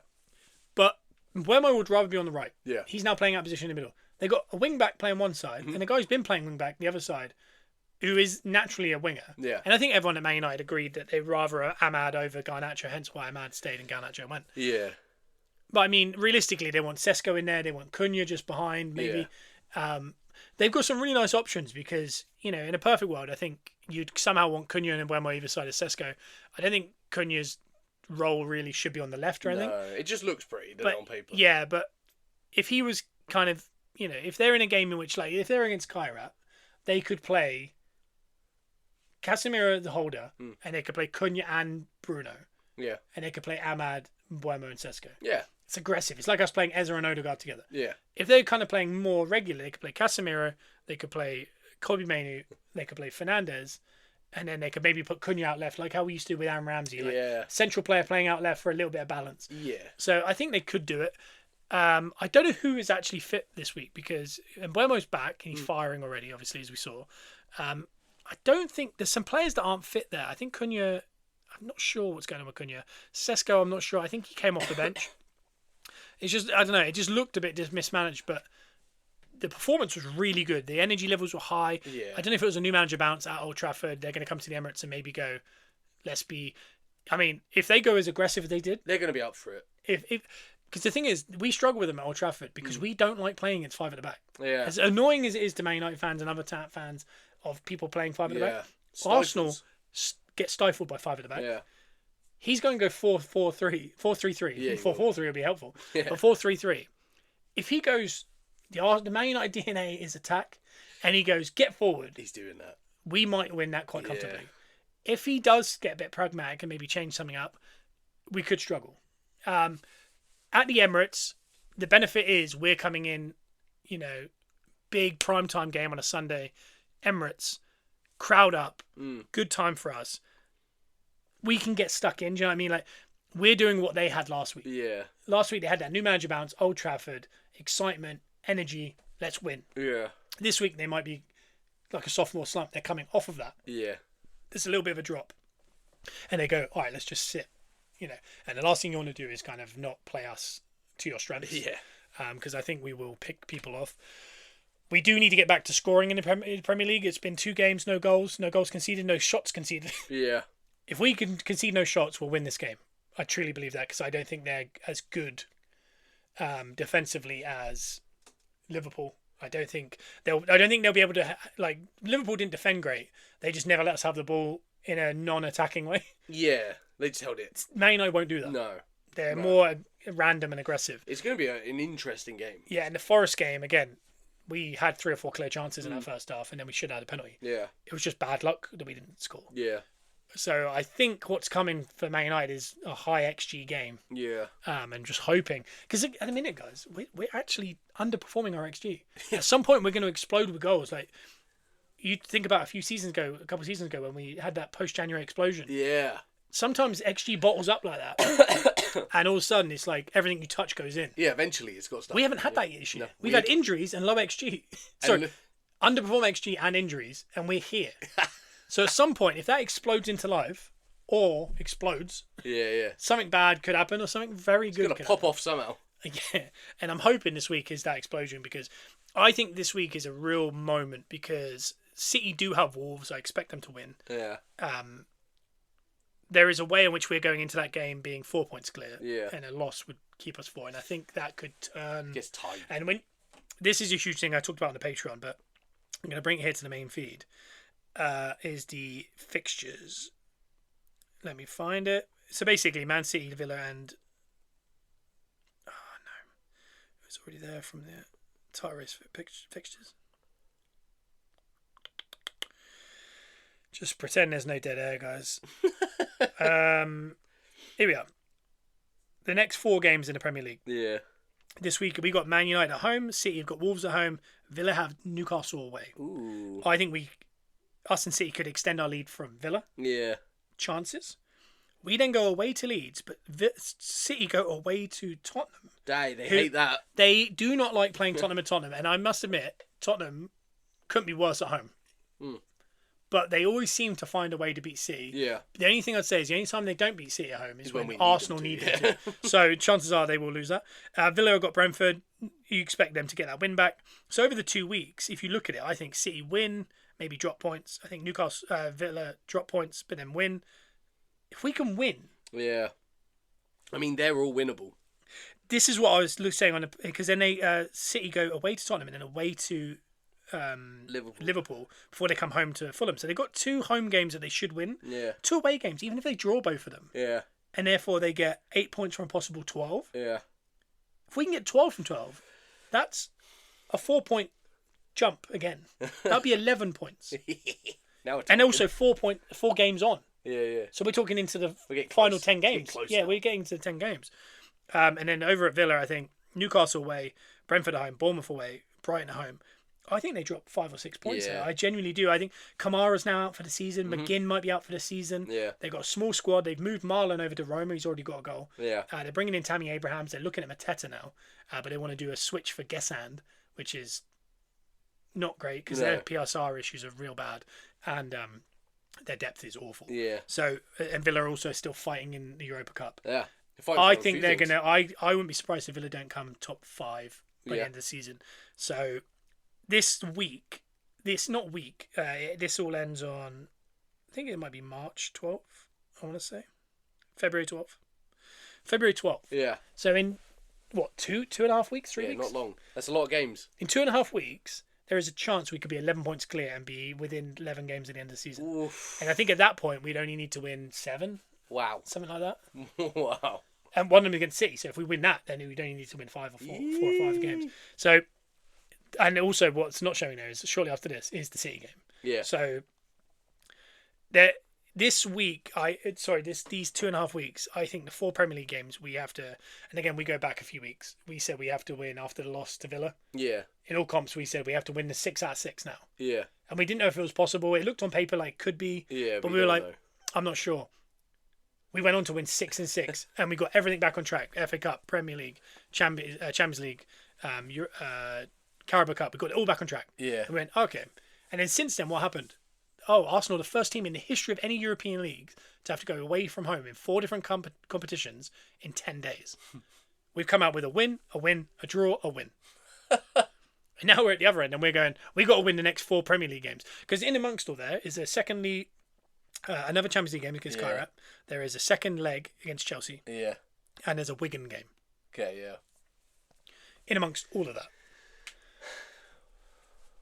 But Mbeumo would rather be on the right. Yeah. He's now playing out position in the middle. They got a wing back playing one side, and a guy who's been playing wing back the other side, who is naturally a winger. Yeah. And I think everyone at Man United agreed that they'd rather Ahmad over Garnacho, hence why Ahmad stayed and Garnacho went. Yeah. But I mean, realistically, they want Sesko in there, they want Cunha just behind, maybe. Yeah. They've got some really nice options because, in a perfect world, I think you'd somehow want Cunha and Mbeumo either side of Sesko. I don't think Cunha's role really should be on the left or anything. No, it just looks pretty on paper. Yeah, but if he was kind of, if they're in a game in which, like, if they're against Kairat, they could play Casemiro the holder, and they could play Cunha and Bruno. Yeah. And they could play Ahmad, Mbeumo, and Sesko. Yeah. It's aggressive. It's like us playing Ezra and Odegaard together. Yeah. If they're kind of playing more regularly, they could play Casemiro, they could play Kobe Mainu, they could play Fernandez, and then they could maybe put Cunha out left, like how we used to do with Aaron Ramsey. Like central player playing out left for a little bit of balance. Yeah. So I think they could do it. I don't know who is actually fit this week because Mbeumo's back and he's firing already, obviously, as we saw. I don't think there's some players that aren't fit there. I think Cunha, I'm not sure what's going on with Cunha. Sesko, I'm not sure. I think he came off the bench. It's just, I don't know, it just looked a bit mismanaged, but the performance was really good. The energy levels were high. Yeah. I don't know if it was a new manager bounce at Old Trafford. They're going to come to the Emirates and maybe go, if they go as aggressive as they did. They're going to be up for it. Because the thing is, we struggle with them at Old Trafford because we don't like playing against five at the back. Yeah. As annoying as it is to Man United fans and other fans of people playing five at the back, Stifles. Arsenal get stifled by five at the back. Yeah. He's going to go 4-4-3, 4-3-3. Yeah, 4-4-3 would be helpful. Yeah. But 4-3-3. If he goes, the Man United DNA is attack, and he goes, get forward. He's doing that. We might win that quite comfortably. If he does get a bit pragmatic and maybe change something up, we could struggle. At the Emirates, the benefit is we're coming in, big primetime game on a Sunday, Emirates, crowd up, good time for us. We can get stuck in. Do you know what I mean? Like, we're doing what they had last week. Yeah. Last week they had that new manager bounce, Old Trafford, excitement, energy, let's win. Yeah. This week they might be like a sophomore slump. They're coming off of that. Yeah. There's a little bit of a drop. And they go, all right, let's just sit. And the last thing you want to do is kind of not play us to your strengths. Yeah. Because I think we will pick people off. We do need to get back to scoring in the Premier League. It's been 2 games, no goals conceded, no shots conceded. Yeah. If we can concede no shots, we'll win this game. I truly believe that because I don't think they're as good defensively as Liverpool. I don't think they'll be able to Liverpool didn't defend great. They just never let us have the ball in a non-attacking way. Yeah, they just held it. Man United won't do that. No. They're more random and aggressive. It's going to be an interesting game. Yeah, in the Forest game, again, we had 3 or 4 clear chances in our first half, and then we should have had a penalty. Yeah. It was just bad luck that we didn't score. Yeah. So I think what's coming for Man United is a high XG game. Yeah. And just hoping, because at the minute, guys, we're actually underperforming our XG. At some point, we're going to explode with goals. Like you think about a couple of seasons ago, when we had that post-January explosion. Yeah. Sometimes XG bottles up like that, and all of a sudden it's like everything you touch goes in. Yeah, eventually it's got to start. We haven't had that issue. No, We've had injuries and low XG. Sorry, underperform XG and injuries, and we're here. So at some point, if that explodes into life, or explodes, something bad could happen, or something very good could pop off somehow. Yeah, and I'm hoping this week is that explosion, because I think this week is a real moment, because City do have Wolves. I expect them to win. Yeah. There is a way in which we're going into that game being 4 points clear, Yeah. and a loss would keep us 4, and I think that could turn. Gets tight. And when this is a huge thing I talked about on the Patreon, but I'm going to bring it here to the main feed. Is the fixtures. Let me find it. So basically, Man City, Villa, and it was already there from the title race fixtures. Just pretend there's no dead air, guys. Here we are. The next 4 games in the Premier League. Yeah. This week we got Man United at home, City have got Wolves at home, Villa have Newcastle away. Ooh. I think us and City could extend our lead from Villa. Yeah. Chances. We then go away to Leeds, but City go away to Tottenham. They hate that. They do not like playing Tottenham at Tottenham, and I must admit, Tottenham couldn't be worse at home. But they always seem to find a way to beat City. Yeah. The only thing I'd say is the only time they don't beat City at home is when we Arsenal need them to. So chances are they will lose that. Villa have got Brentford. You expect them to get that win back. So over the 2 weeks, if you look at it, I think City win, maybe drop points. I think Villa drop points, but then win. If we can win. Yeah. I mean, they're all winnable. This is what I was saying because then they City go away to Tottenham and then away to Liverpool before they come home to Fulham. So they've got 2 home games that they should win. Yeah. 2 away games, even if they draw both of them. Yeah. And therefore they get 8 points from a possible 12. Yeah. If we can get 12 from 12, that's a 4-point jump again. That'll be 11 points. And also 4 games on. Yeah. So we're talking into the final 10 games. Yeah, we're getting to the 10 games. And then over at Villa, I think Newcastle away, Brentford at home, Bournemouth away, Brighton at home. I think they dropped 5 or 6 points there. I genuinely do. I think Kamara's now out for the season. McGinn might be out for the season. Yeah. They've got a small squad. They've moved Marlon over to Roma. He's already got a goal. Yeah. They're bringing in Tammy Abrahams. They're looking at Mateta now. But they want to do a switch for Gesand, which is not great because their PSR issues are real bad. And their depth is awful. Yeah. So, and Villa are also still fighting in the Europa Cup. Yeah. I think they're going to... I wouldn't be surprised if Villa don't come top 5 by the end of the season. So... This all ends on, I think it might be March 12th, I want to say. February 12th. February 12th. Yeah. So in, 2.5 weeks, 3 weeks? Yeah, not long. That's a lot of games. In 2.5 weeks, there is a chance we could be 11 points clear and be within 11 games at the end of the season. Oof. And I think at that point, we'd only need to win 7. Wow. Something like that. Wow. And one of them against City. So if we win that, then we'd only need to win 5 or 4 or 5 games. So... And also, what's not showing there is shortly after this is the City game. Yeah. So, this week, these 2.5 weeks, I think the 4 Premier League games we have to, and again we go back a few weeks. We said we have to win after the loss to Villa. Yeah. In all comps, we said we have to win the 6 out of 6 now. Yeah. And we didn't know if it was possible. It looked on paper like could be. Yeah. But we were like, I'm not sure. We went on to win 6 and 6, and we got everything back on track. FA Cup, Premier League, Champions League, Carabao Cup, we got it all back on track. Yeah. We went, okay. And then since then, what happened? Oh, Arsenal, the first team in the history of any European league to have to go away from home in 4 different competitions in 10 days. We've come out with a win, a draw, a win. And now we're at the other end and we're going, we got to win the next 4 Premier League games. Because in amongst all there is another Champions League game against Kairat. There is a second leg against Chelsea. Yeah. And there's a Wigan game. Okay, yeah. In amongst all of that.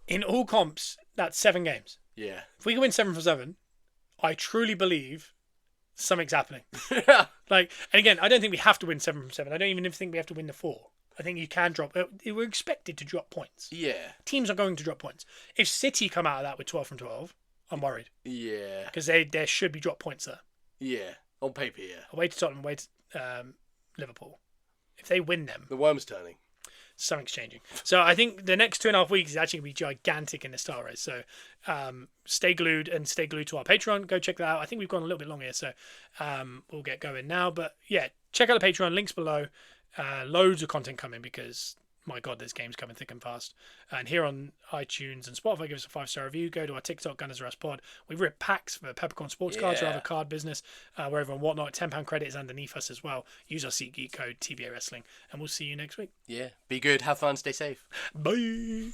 In all comps, that's 7 games. Yeah. If we can win 7 from 7, I truly believe something's happening. And again, I don't think we have to win 7 from 7. I don't even think we have to win the 4. I think you can drop. We're expected to drop points. Yeah. Teams are going to drop points. If City come out of that with 12 from 12, I'm worried. Yeah. Because there should be drop points there. Yeah. On paper, yeah. Away to Tottenham, away to Liverpool. If they win them, The worm's turning. something's changing. So I think the next 2.5 weeks is actually going to be gigantic in the star race. So stay glued to our Patreon. Go check that out. I think we've gone a little bit long here, so we'll get going now. But yeah, check out the Patreon. Links below. Loads of content coming because, my God, there's games coming thick and fast. And here on iTunes and Spotify, give us a 5-star review. Go to our TikTok, Gunners R Us Pod. We've ripped packs for Peppercorn Sports Cards, our other card business, wherever and whatnot. £10 credit is underneath us as well. Use our SeatGeek code TBA Wrestling, and we'll see you next week. Yeah. Be good. Have fun. Stay safe. Bye.